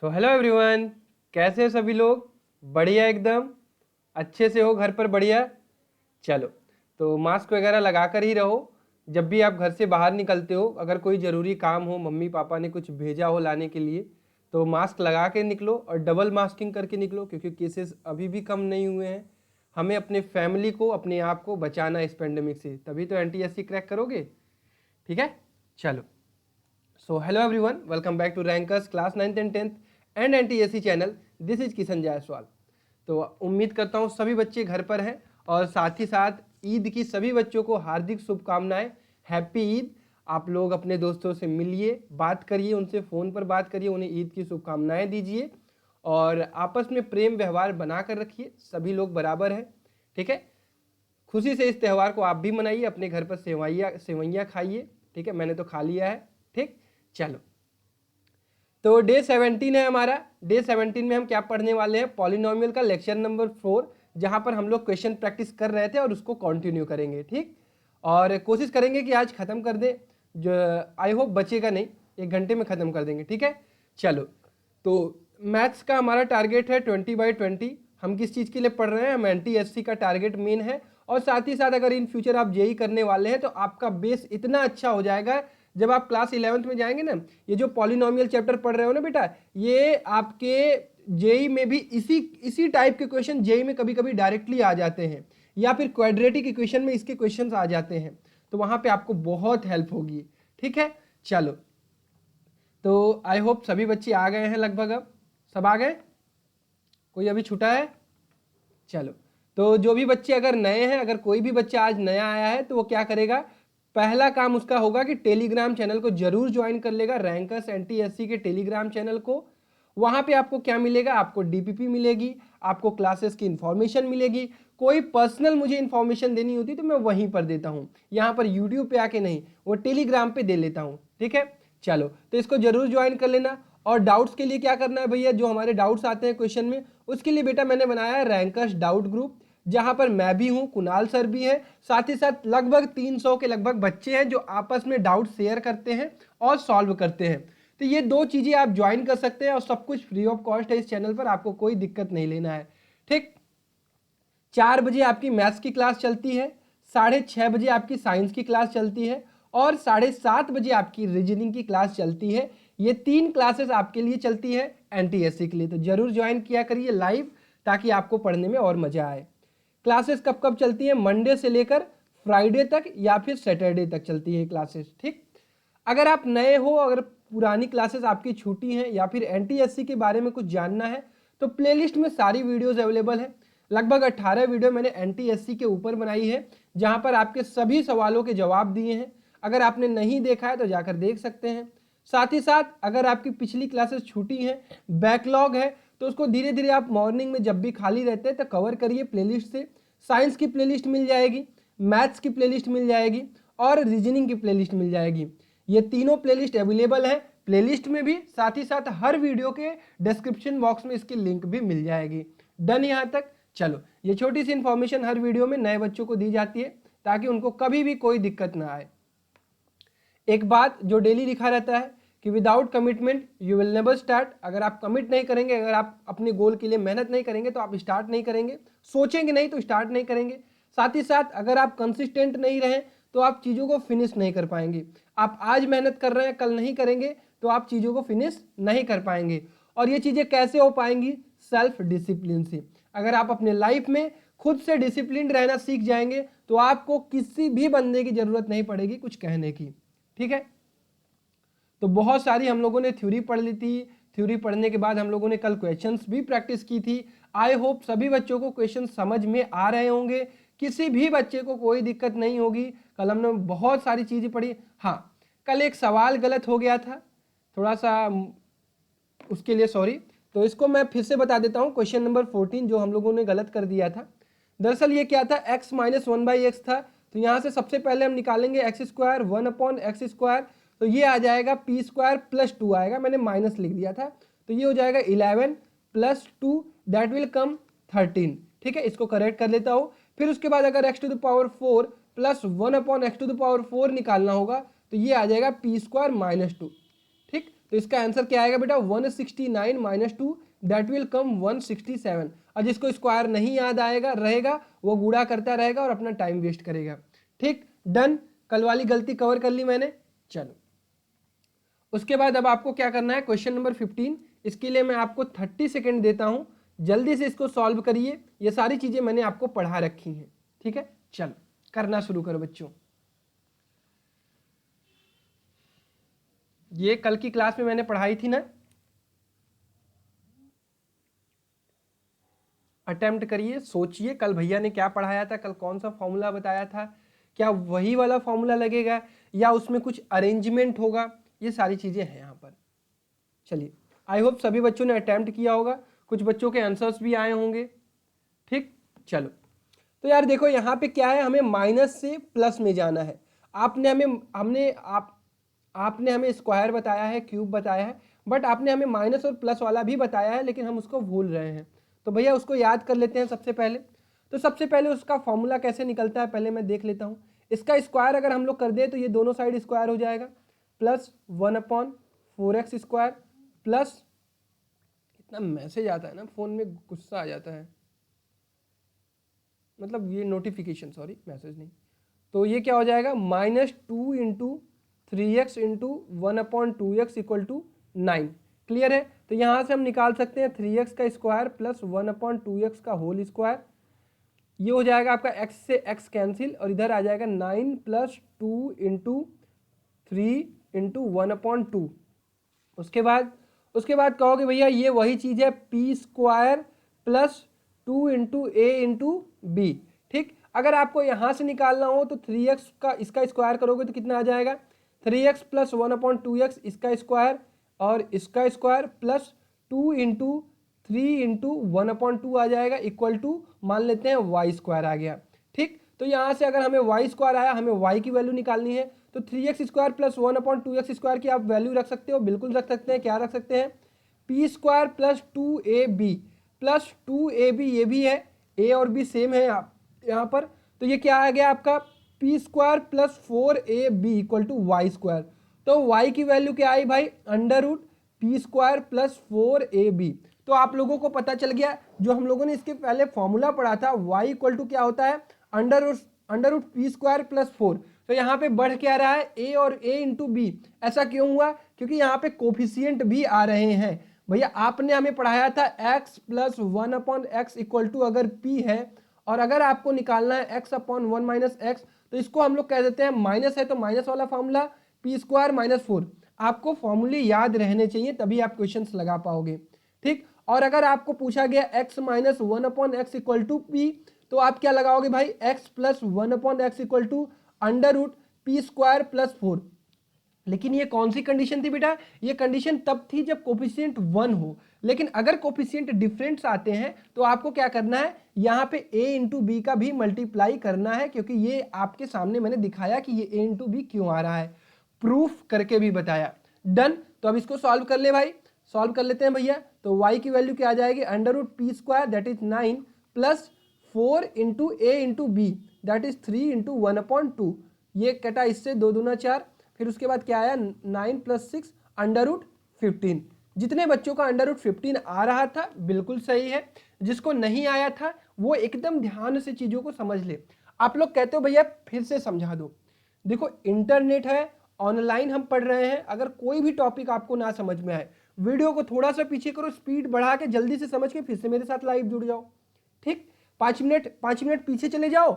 So hello everyone, कैसे हैं सभी लोग। बढ़िया, एकदम अच्छे से हो, घर पर बढ़िया। चलो, तो मास्क वगैरह लगा कर ही रहो। जब भी आप घर से बाहर निकलते हो, अगर कोई ज़रूरी काम हो, मम्मी पापा ने कुछ भेजा हो लाने के लिए, तो मास्क लगा के निकलो और डबल मास्किंग करके निकलो, क्योंकि केसेस अभी भी कम नहीं हुए हैं। हमें अपने फैमिली को, अपने आप को बचाना है इस पेंडेमिक से, तभी तो एनटीएससी क्रैक करोगे। ठीक है, चलो। So hello everyone, welcome back to Rankers class 9th and 10th and NTSC channel. This is Kishan Jaiswal. तो उम्मीद करता हूँ सभी बच्चे घर पर हैं और साथ ही साथ ईद की सभी बच्चों को हार्दिक शुभकामनाएं। हैप्पी ईद। आप लोग अपने दोस्तों से मिलिए, बात करिए, उनसे फ़ोन पर बात करिए, उन्हें ईद की शुभकामनाएं दीजिए और आपस में प्रेम व्यवहार बना कर रखिए। सभी लोग बराबर हैं, ठीक है। खुशी से इस त्यौहार को आप भी मनाइए, अपने घर पर सेवैयाँ खाइए, ठीक है। मैंने तो खा लिया है, ठीक। चलो, तो डे 17 है हमारा। डे 17 में हम क्या पढ़ने वाले हैं? पॉलिनोमियल का लेक्चर नंबर 4, जहां पर हम लोग क्वेश्चन प्रैक्टिस कर रहे थे और उसको कंटिन्यू करेंगे, ठीक। और कोशिश करेंगे कि आज खत्म कर दें, जो आई होप बचेगा नहीं, 1 घंटे में खत्म कर देंगे, ठीक है। चलो, तो मैथ्स का हमारा टारगेट है 20/20। हम किस चीज़ के लिए पढ़ रहे हैं? हम एनटीएससी का टारगेट मेन है। और साथ ही साथ अगर इन फ्यूचर आप जेई करने वाले हैं तो आपका बेस इतना अच्छा हो जाएगा, जब आप क्लास 11th में जाएंगे ना, ये जो पॉलिनोमियल चैप्टर पढ़ रहे हो ना बेटा, ये आपके जेई में भी इसी टाइप के क्वेश्चन जेई में कभी कभी डायरेक्टली आ जाते हैं, या फिर क्वाड्रेटिक इक्वेशन में इसके क्वेश्चन आ जाते हैं, तो वहां पे आपको बहुत हेल्प होगी, ठीक है। चलो, तो आई होप सभी बच्चे आ गए हैं लगभग। अब सब आ गए, कोई अभी छूटा है? चलो, तो जो भी बच्चे अगर नए हैं, अगर कोई भी बच्चा आज नया आया है, तो वो क्या करेगा? पहला काम उसका होगा कि टेलीग्राम चैनल को जरूर ज्वाइन कर लेगा, रैंकर्स एनटीएससी के टेलीग्राम चैनल को। वहां पे आपको क्या मिलेगा? आपको डीपीपी मिलेगी, आपको क्लासेस की इंफॉर्मेशन मिलेगी। कोई पर्सनल मुझे इंफॉर्मेशन देनी होती तो मैं वहीं पर देता हूं, यहाँ पर यूट्यूब पे आके नहीं, वो टेलीग्राम पे दे लेता हूँ, ठीक है। चलो, तो इसको जरूर ज्वाइन कर लेना। और डाउट्स के लिए क्या करना है भैया? जो हमारे डाउट्स आते हैं क्वेश्चन में, उसके लिए बेटा मैंने बनाया है रैंकर्स डाउट ग्रुप, जहां पर मैं भी हूं, कुणाल सर भी है, साथ ही साथ लगभग 300 के लगभग बच्चे हैं जो आपस में डाउट शेयर करते हैं और सॉल्व करते हैं। तो ये 2 चीजें आप ज्वाइन कर सकते हैं और सब कुछ फ्री ऑफ कॉस्ट है इस चैनल पर, आपको कोई दिक्कत नहीं लेना है, ठीक। 4 बजे आपकी मैथ्स की क्लास चलती है, 6:30 बजे आपकी साइंस की क्लास चलती है और 7:30 बजे आपकी रीजनिंग की क्लास चलती है। ये 3 क्लासेस आपके लिए चलती है एनटीएससी के लिए, तो जरूर ज्वाइन किया करिए लाइव, ताकि आपको पढ़ने में और मजा आए। क्लासेस कब कब चलती है? मंडे से लेकर फ्राइडे तक या फिर सैटरडे तक चलती है क्लासेस, ठीक। अगर आप नए हो, अगर पुरानी क्लासेस आपकी छूटी हैं या फिर एनटीएससी के बारे में कुछ जानना है, तो प्लेलिस्ट में सारी वीडियोस अवेलेबल है। लगभग 18 वीडियो मैंने एनटीएससी के ऊपर बनाई है, जहां पर आपके सभी सवालों के जवाब दिए हैं। अगर आपने नहीं देखा है तो जाकर देख सकते हैं। साथ ही साथ अगर आपकी पिछली क्लासेस छूटी हैं, बैकलॉग है, तो उसको धीरे धीरे आप मॉर्निंग में जब भी खाली रहते हैं तो कवर करिए प्लेलिस्ट से। साइंस की प्लेलिस्ट मिल जाएगी, मैथ्स की प्लेलिस्ट मिल जाएगी और रीजनिंग की प्लेलिस्ट मिल जाएगी। ये तीनों प्लेलिस्ट अवेलेबल है प्लेलिस्ट में भी, साथ ही साथ हर वीडियो के डिस्क्रिप्शन बॉक्स में इसकी लिंक भी मिल जाएगी। डन यहां तक? चलो, ये छोटी सी इंफॉर्मेशन हर वीडियो में नए बच्चों को दी जाती है, ताकि उनको कभी भी कोई दिक्कत ना आए। एक बात जो डेली लिखा रहता है कि without commitment you will never start. अगर आप कमिट नहीं करेंगे, अगर आप अपने गोल के लिए मेहनत नहीं करेंगे, तो आप स्टार्ट नहीं करेंगे, सोचेंगे नहीं तो स्टार्ट नहीं करेंगे। साथ ही साथ अगर आप कंसिस्टेंट नहीं रहे तो आप चीज़ों को फिनिश नहीं कर पाएंगे। आप आज मेहनत कर रहे हैं, कल नहीं करेंगे तो आप चीज़ों को फिनिश नहीं कर पाएंगे। और ये चीज़ें कैसे हो पाएंगी? सेल्फ डिसिप्लिन से। अगर आप अपने लाइफ में खुद से डिसिप्लिन रहना सीख जाएंगे तो आपको किसी भी बंदे की जरूरत नहीं पड़ेगी कुछ कहने की, ठीक है। तो बहुत सारी हम लोगों ने थ्योरी पढ़ ली थी, थ्योरी पढ़ने के बाद हम लोगों ने कल क्वेश्चंस भी प्रैक्टिस की थी। आई होप सभी बच्चों को क्वेश्चन समझ में आ रहे होंगे, किसी भी बच्चे को कोई दिक्कत नहीं होगी। कल हमने बहुत सारी चीजें पढ़ी। हाँ, कल एक सवाल गलत हो गया था, थोड़ा सा उसके लिए सॉरी। तो इसको मैं फिर से बता देता हूँ, क्वेश्चन नंबर 14 जो हम लोगों ने गलत कर दिया था। दरअसल ये क्या था? x - 1/x था। तो यहाँ से सबसे पहले हम निकालेंगे x² 1/x², तो ये आ जाएगा p² + 2 आएगा, मैंने माइनस लिख दिया था। तो ये हो जाएगा 11 + 2 दैट विल कम 13, ठीक है। इसको करेक्ट कर लेता हूँ। फिर उसके बाद अगर x⁴ + 1/x⁴ निकालना होगा तो ये आ जाएगा p² - 2, ठीक। तो इसका आंसर क्या आएगा बेटा 169 माइनस 2 दैट विल कम 167। और जिसको स्क्वायर नहीं याद आएगा रहेगा वो गुणा करता रहेगा और अपना टाइम वेस्ट करेगा। ठीक, डन। कल वाली गलती कवर कर ली मैंने। चलो उसके बाद अब आपको क्या करना है, क्वेश्चन नंबर 15। इसके लिए मैं आपको 30 सेकेंड देता हूं, जल्दी से इसको सॉल्व करिए। ये सारी चीजें मैंने आपको पढ़ा रखी हैं। ठीक है, चलो करना शुरू करो बच्चों। ये कल की क्लास में मैंने पढ़ाई थी ना, अटेम्प्ट करिए, सोचिए कल भैया ने क्या पढ़ाया था, कल कौन सा फॉर्मूला बताया था, क्या वही वाला फॉर्मूला लगेगा या उसमें कुछ अरेंजमेंट होगा, ये सारी चीजें हैं यहाँ पर। चलिए, आई होप सभी बच्चों ने अटेम्प्ट किया होगा, कुछ बच्चों के आंसर्स भी आए होंगे। ठीक, चलो तो यार देखो यहाँ पे क्या है, हमें माइनस से प्लस में जाना है। आपने हमें स्क्वायर बताया है, क्यूब बताया है, बट आपने हमें माइनस और प्लस वाला भी बताया है, लेकिन हम उसको भूल रहे हैं। तो भैया उसको याद कर लेते हैं सबसे पहले। तो सबसे पहले उसका फॉर्मूला कैसे निकलता है पहले मैं देख लेता हूँ। इसका स्क्वायर अगर हम लोग कर दें तो ये दोनों साइड स्क्वायर हो जाएगा, प्लस 1/4x² प्लस, इतना मैसेज आता है ना फ़ोन में, गुस्सा आ जाता है, मतलब ये नोटिफिकेशन, सॉरी मैसेज नहीं। तो ये क्या हो जाएगा, -2 into 3x into 1/2x equal to 9। Clear है, तो यहाँ से हम निकाल सकते हैं 3x का स्क्वायर प्लस 1/2x का होल स्क्वायर। ये हो जाएगा आपका x से x कैंसिल, और इधर आ जाएगा 9 प्लस 2 इंटू 3 इंटू 1/2। उसके बाद कहोगे भैया ये वही चीज़ है p² प्लस 2 इंटू ए इंटू बी। ठीक, अगर आपको यहाँ से निकालना हो तो 3x का इसका स्क्वायर करोगे तो कितना आ जाएगा, 3x प्लस 1/2x इसका स्क्वायर और इसका स्क्वायर प्लस 2 इंटू 3 इंटू 1/2 आ जाएगा, इक्वल टू मान लेते हैं y² आ गया। ठीक, तो यहाँ से अगर हमें y² आया, हमें y की वैल्यू निकालनी है, तो 3x² प्लस 1/2x² की आप वैल्यू रख सकते हो, बिल्कुल रख सकते हैं। क्या रख सकते हैं, p² plus 2ab plus 2ab, ये भी है, a और b सेम है यहाँ पर। तो ये क्या आ गया आपका, p² plus 4ab equal to y²। तो y की वैल्यू क्या आई भाई, √p² प्लस 4ab। तो आप लोगों को पता चल गया, जो हम लोगों ने इसके पहले फॉर्मूला पढ़ा था, y इक्वल टू क्या होता है, √p² प्लस 4। तो यहाँ पे बढ़ क्या रहा है, a और a इंटू बी। ऐसा क्यों हुआ, क्योंकि यहाँ पे कोफिशियंट भी आ रहे हैं। भैया आपने हमें पढ़ाया था x plus 1/x equal to अगर p है, और अगर आपको निकालना है x/1 माइनस एक्स, तो इसको हम लोग कह देते हैं, माइनस है तो माइनस वाला फॉर्मूला, p² माइनस 4। आपको फॉर्मूले याद रहने चाहिए, तभी आप क्वेश्चंस लगा पाओगे। ठीक, और अगर आपको पूछा गया x minus 1/x equal to p, तो आप क्या लगाओगे भाई, x plus 1/x equal to √p² plus 4। लेकिन ये कौन सी कंडीशन थी बेटा, ये कंडीशन तब थी जब कोफिशिएंट 1 हो। लेकिन अगर कोफिशिएंट डिफरेंट्स आते हैं तो आपको क्या करना है, यहाँ पे a इंटू बी का भी मल्टीप्लाई करना है, क्योंकि ये आपके सामने मैंने दिखाया कि ये a इंटू बी क्यों आ रहा है, प्रूफ करके भी बताया। डन, तो अब इसको सॉल्व कर ले भाई, सॉल्व कर लेते हैं भैया। तो y की वैल्यू क्या आ जाएगी, √p² that is 9 plus 4 into a into B that is 3 into 1/2। ये कटा इससे, 2 दूना 4, फिर उसके बाद क्या आया, 9 प्लस 6 √15। जितने बच्चों का √15 आ रहा था बिल्कुल सही है, जिसको नहीं आया था वो एकदम ध्यान से चीज़ों को समझ ले। आप लोग कहते हो भैया फिर से समझा दो, देखो इंटरनेट है, ऑनलाइन हम पढ़ रहे हैं, अगर कोई भी टॉपिक आपको ना समझ में आए, वीडियो को थोड़ा सा पीछे करो, स्पीड बढ़ा के जल्दी से समझ के फिर से मेरे साथ लाइव जुड़ जाओ। ठीक, 5 मिनट पीछे चले जाओ,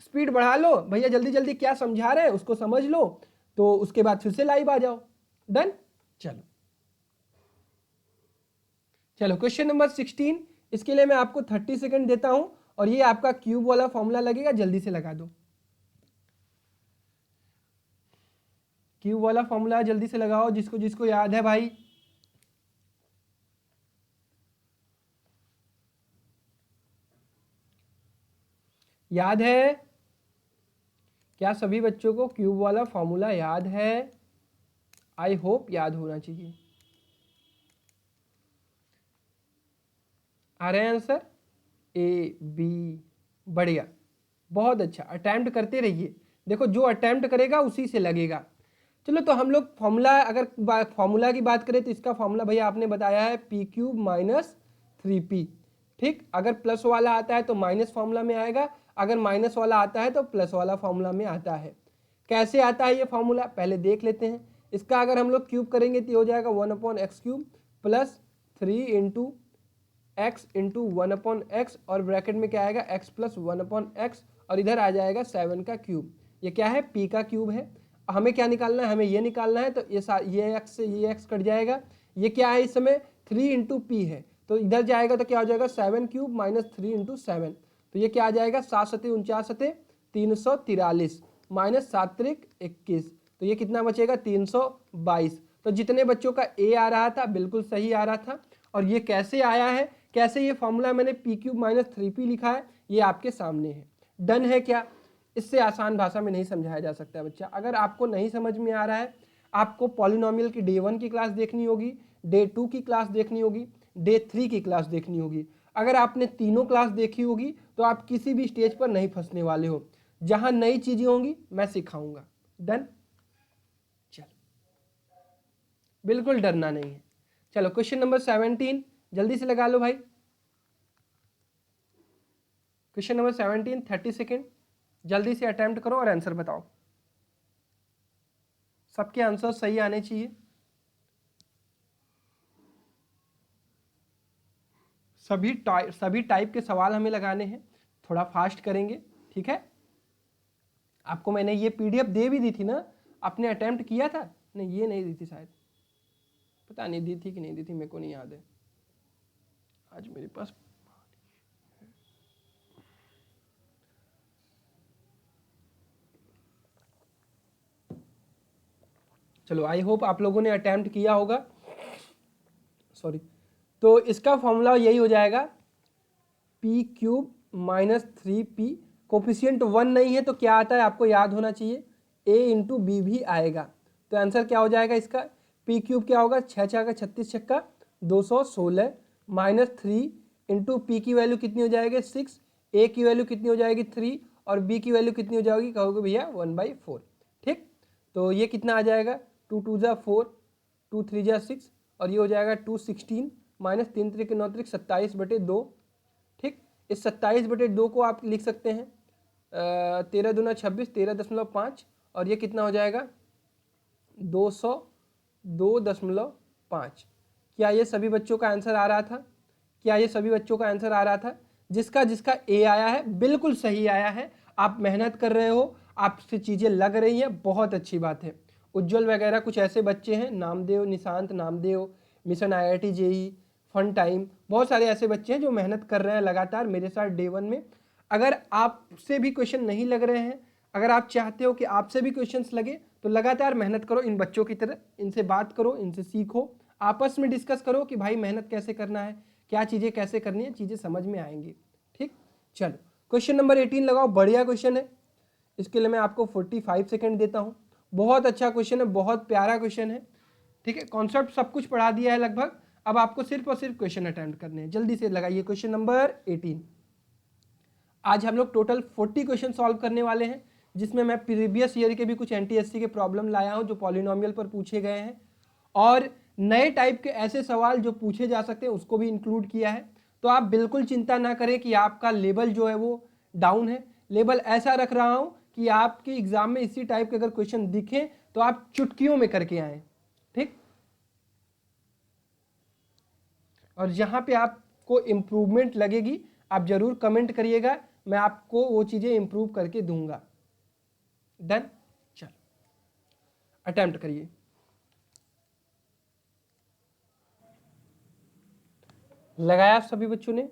स्पीड बढ़ा लो, भैया जल्दी जल्दी क्या समझा रहे हैं उसको समझ लो, तो उसके बाद फिर से लाइव आ जाओ। डन, चलो चलो क्वेश्चन नंबर 16। इसके लिए मैं आपको 30 सेकंड देता हूं, और ये आपका क्यूब वाला फॉर्मूला लगेगा, जल्दी से लगा दो। क्यूब वाला फॉर्मूला जल्दी से लगाओ, जिसको जिसको याद है भाई। याद है क्या सभी बच्चों को क्यूब वाला फॉर्मूला याद है, आई होप याद होना चाहिए। आ रहे हैं आंसर, ए बी, बढ़िया, बहुत अच्छा, अटेम्प्ट करते रहिए। देखो जो अटेम्प्ट करेगा उसी से लगेगा। चलो तो हम लोग फॉर्मूला, अगर फॉर्मूला की बात करें तो इसका फॉर्मूला भैया आपने बताया है पी क्यूब माइनस 3p। ठीक, अगर प्लस वाला आता है तो माइनस फॉर्मूला में आएगा, अगर माइनस वाला आता है तो प्लस वाला फॉर्मूला में आता है। कैसे आता है ये फॉर्मूला पहले देख लेते हैं। इसका अगर हम लोग क्यूब करेंगे तो हो जाएगा 1/x³ plus 3 into x into 1/x, और ब्रैकेट में क्या आएगा x प्लस 1/x, और इधर आ जाएगा 7 का क्यूब। ये क्या है, p का क्यूब है। हमें क्या निकालना है, हमें ये निकालना है, तो ये x से ये x कट जाएगा। ये क्या है इस समय 3 इंटू पी है, तो इधर जाएगा तो क्या हो जाएगा 7 क्यूब माइनस 3 इंटू 7, तो ये क्या आ जाएगा 7 सते 49 सते 343 माइनस 7 त्रिक 21, तो ये कितना बचेगा 322। तो जितने बच्चों का ए आ रहा था बिल्कुल सही आ रहा था। और ये कैसे आया है, कैसे ये फॉर्मूला मैंने पी क्यूब माइनस 3p लिखा है, ये आपके सामने है। डन है क्या, इससे आसान भाषा में नहीं समझाया जा सकता है बच्चा। अगर आपको नहीं समझ में आ रहा है, आपको पॉलिनोमियल की डे 1 की क्लास देखनी होगी, डे 2 की क्लास देखनी होगी, डे 3 की क्लास देखनी होगी। अगर आपने तीनों क्लास देखी होगी तो आप किसी भी स्टेज पर नहीं फंसने वाले हो। जहां नई चीजें होंगी मैं सिखाऊंगा। डन, चलो बिल्कुल डरना नहीं है। चलो क्वेश्चन नंबर 17 जल्दी से लगा लो भाई। क्वेश्चन नंबर 17 30 सेकेंड जल्दी से अटेम्प्ट करो और आंसर बताओ। सबके आंसर सही आने चाहिए। सभी टाइप के सवाल हमें लगाने हैं, थोड़ा फास्ट करेंगे, ठीक है। आपको मैंने ये पीडीएफ दे भी दी थी ना, आपने अटेम्प्ट किया था? नहीं, ये नहीं दी थी शायद, पता नहीं दी थी कि नहीं दी थी, मेरे को नहीं याद है। आज मेरे पास चलो आई होप आप लोगों ने अटेम्प्ट किया होगा। सॉरी, तो इसका फॉर्मूला यही हो जाएगा P cube minus 3p। Coefficient 1 नहीं है तो क्या आता है आपको याद होना चाहिए, a इंटू बी भी आएगा। तो आंसर क्या हो जाएगा इसका, पी क्यूब क्या होगा 6 छक्का 36 छक्का 216 माइनस 3 इंटू पी की वैल्यू कितनी हो जाएगी 6, a की वैल्यू कितनी हो जाएगी 3, और b की वैल्यू कितनी हो जाएगी, कहोगे भैया 1/4। ठीक, तो ये कितना आ जाएगा 2 2 जा 4, 2 3 जा 6, और ये हो जाएगा 216 माइनस 3 त्रिक 9 त्रिक 27/2। ठीक, इस 27/2 को आप लिख सकते हैं 13 दूना 26 13.5, और ये कितना हो जाएगा 202.5। क्या ये सभी बच्चों का आंसर आ रहा था, क्या ये सभी बच्चों का आंसर आ रहा था? जिसका जिसका ए आया है बिल्कुल सही आया है। आप मेहनत कर रहे हो, आपसे चीज़ें लग रही हैं, बहुत अच्छी बात है। उज्जवल वगैरह कुछ ऐसे बच्चे हैं, Namdev Nishant, Namdev, mission IIT JEE, fun time, बहुत सारे ऐसे बच्चे हैं जो मेहनत कर रहे हैं लगातार मेरे साथ डे 1 में। अगर आपसे भी क्वेश्चन नहीं लग रहे हैं, अगर आप चाहते हो कि आपसे भी क्वेश्चंस लगे, तो लगातार मेहनत करो इन बच्चों की तरह, इनसे बात करो, इनसे सीखो, आपस में डिस्कस करो कि भाई मेहनत कैसे करना है, क्या चीज़ें कैसे करनी है, चीज़ें समझ में आएंगी। ठीक, चलो क्वेश्चन नंबर 18 लगाओ, बढ़िया क्वेश्चन है। इसके लिए मैं आपको 45 सेकेंड देता हूँ। बहुत अच्छा क्वेश्चन है, बहुत प्यारा क्वेश्चन है। ठीक है, कॉन्सेप्ट सब कुछ पढ़ा दिया है लगभग, अब आपको सिर्फ और सिर्फ क्वेश्चन अटेम्प्ट करने हैं। जल्दी से लगाइए क्वेश्चन नंबर 18। आज हम लोग टोटल 40 क्वेश्चन सॉल्व करने वाले हैं, जिसमें मैं प्रीवियस ईयर के भी कुछ NTSC के प्रॉब्लम लाया हूं जो पॉलिनोमियल पर पूछे गए हैं, और नए टाइप के ऐसे सवाल जो पूछे जा सकते हैं उसको भी इंक्लूड किया है। तो आप बिल्कुल चिंता ना करें कि आपका लेवल जो है वो डाउन है। लेवल ऐसा रख रहा हूं कि आपके एग्जाम में इसी टाइप के अगर क्वेश्चन दिखें तो आप चुटकियों में करके आए। ठीक, और जहां पे आपको इम्प्रूवमेंट लगेगी आप जरूर कमेंट करिएगा, मैं आपको वो चीजें इंप्रूव करके दूंगा। डन, चलो अटेम्प्ट करिए। लगाया सभी बच्चों ने?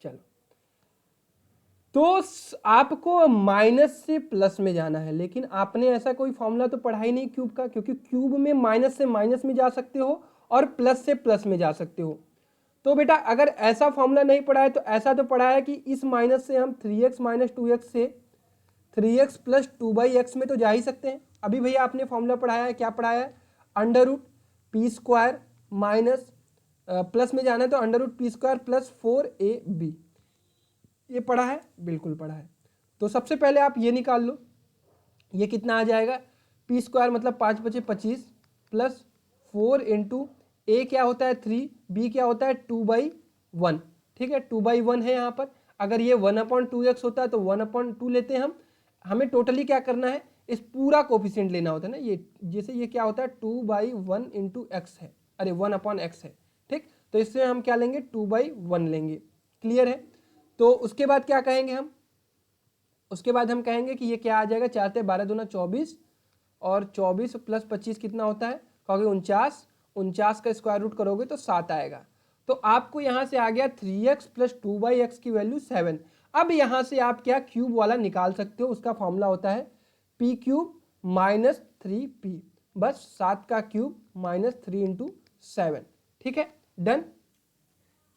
चलो, तो आपको माइनस से प्लस में जाना है, लेकिन आपने ऐसा कोई फॉर्मूला तो पढ़ा ही नहीं क्यूब का, क्योंकि क्यूब में माइनस से माइनस में जा सकते हो और प्लस से प्लस में जा सकते हो। तो बेटा अगर ऐसा फॉर्मूला नहीं पढ़ा है तो ऐसा तो पढ़ा है कि इस माइनस से हम 3x माइनस 2x से 3x प्लस 2/x में तो जा ही सकते हैं। अभी भैया आपने फॉर्मूला पढ़ाया है, क्या पढ़ाया है, √p² माइनस प्लस में जाना है तो √p² प्लस 4ab, ये पढ़ा है, बिल्कुल पढ़ा है। तो सबसे पहले आप ये निकाल लो, ये कितना आ जाएगा पी स्क्वायर मतलब 5 बचे 25 प्लस 4 इंटू ए क्या होता है 3, बी क्या होता है 2/1। ठीक है, 2/1 है यहाँ पर। अगर ये 1/2x होता है तो 1/2 लेते हैं हम। हमें टोटली क्या करना है, इस पूरा कोफिशिएंट लेना होता है ना। ये जैसे ये क्या होता है 2/1 इंटू एक्स है, अरे 1/x है। ठीक, तो इससे हम क्या लेंगे 2/1 लेंगे। क्लियर है। तो उसके बाद क्या कहेंगे हम, उसके बाद हम कहेंगे कि ये क्या आ जाएगा, 4 12 दूना 24 और 24 प्लस 25 कितना होता है, कहोगे 49। 49 का स्क्वायर रूट करोगे तो 7 आएगा। तो आपको यहाँ से आ गया 3x प्लस 2/x की वैल्यू 7। अब यहाँ से आप क्या क्यूब वाला निकाल सकते हो, उसका फॉर्मूला होता है पी क्यूब माइनस 3p। बस 7 का क्यूब माइनस 3 इंटू 7। ठीक है, डन।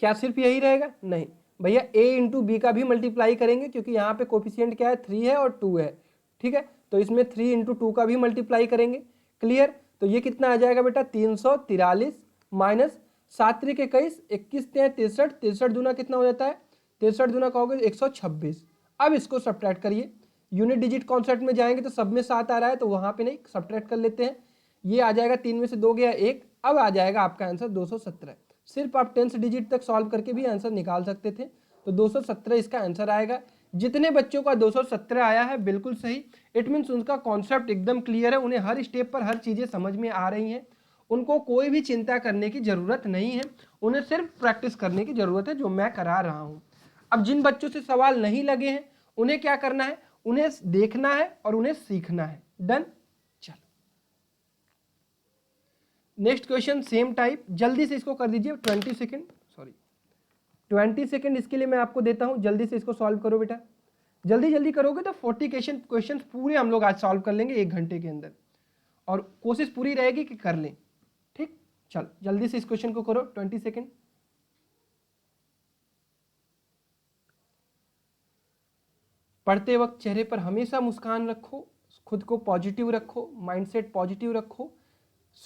क्या सिर्फ यही रहेगा, नहीं भैया, a इंटू बी का भी मल्टीप्लाई करेंगे क्योंकि यहाँ पे कोफिशिएंट क्या है 3 है और 2 है। ठीक है, तो इसमें 3 इंटू 2 का भी मल्टीप्लाई करेंगे। क्लियर। तो ये कितना आ जाएगा बेटा 343 माइनस 7 3 21, 21 63, 63 दूना कितना हो जाता है, 63 दूना कहोगे 126। अब इसको सब्ट्रैक्ट करिए, यूनिट डिजिट कॉन्सेप्ट में जाएंगे तो सब में 7 आ रहा है तो वहां पे नहीं, सब्ट्रैक्ट कर लेते हैं। ये आ जाएगा 3 में से 2 गया 1, अब आ जाएगा आपका आंसर 217। सिर्फ आप 10th डिजिट तक सॉल्व करके भी आंसर निकाल सकते थे। तो 217 इसका आंसर आएगा। जितने बच्चों का 217 आया है बिल्कुल सही, इट मीन्स उनका कॉन्सेप्ट एकदम क्लियर है, उन्हें हर स्टेप पर हर चीज़ें समझ में आ रही हैं, उनको कोई भी चिंता करने की ज़रूरत नहीं है, उन्हें सिर्फ प्रैक्टिस करने की ज़रूरत है जो मैं करा रहा हूँ। अब जिन बच्चों से सवाल नहीं लगे हैं उन्हें क्या करना है, उन्हें देखना है और उन्हें सीखना है। डन। चलो नेक्स्ट क्वेश्चन सेम टाइप, जल्दी से इसको कर दीजिए, 20 सेकेंड, सॉरी 20 सेकेंड इसके लिए मैं आपको देता हूं, जल्दी से इसको सॉल्व करो बेटा। जल्दी जल्दी करोगे तो 40 क्वेश्चन पूरे हम लोग आज सॉल्व कर लेंगे 1 घंटे के अंदर, और कोशिश पूरी रहेगी कि कर लें। ठीक, चलो जल्दी से इस क्वेश्चन को करो, 20 सेकेंड। पढ़ते वक्त चेहरे पर हमेशा मुस्कान रखो, खुद को पॉजिटिव रखो, माइंडसेट पॉजिटिव रखो,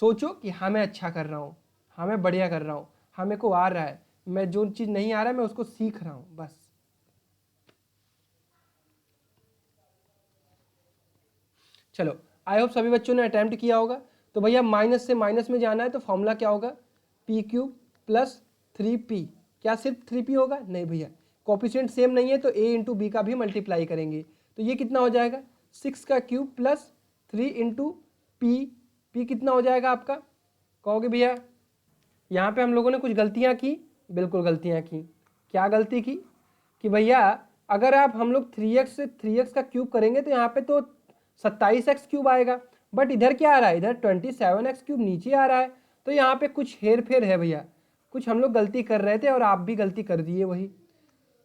सोचो कि हाँ मैं अच्छा कर रहा हूँ, हाँ मैं बढ़िया कर रहा हूँ, हाँ मेरे को आ रहा है, मैं जो चीज़ नहीं आ रहा है मैं उसको सीख रहा हूँ, बस। चलो आई होप सभी बच्चों ने अटैम्प्ट किया होगा। तो भैया माइनस से माइनस में जाना है तो फॉर्मूला क्या होगा, पी क्यूब प्लस 3p। क्या सिर्फ 3p होगा, नहीं भैया, कोफिशिएंट सेम नहीं है तो a इंटू बी का भी मल्टीप्लाई करेंगे। तो ये कितना हो जाएगा 6 का क्यूब प्लस 3 इंटू पी कितना हो जाएगा आपका, कहोगे भैया यहाँ पे हम लोगों ने कुछ गलतियाँ की, बिल्कुल गलतियाँ की। क्या गलती की कि भैया अगर आप हम लोग 3x से 3x का क्यूब करेंगे तो यहाँ पे तो 27x क्यूब आएगा, बट इधर क्या आ रहा है, इधर 27x क्यूब नीचे आ रहा है। तो यहाँ पे कुछ हेर फेर है भैया, कुछ हम लोग गलती कर रहे थे और आप भी गलती कर दिए वही।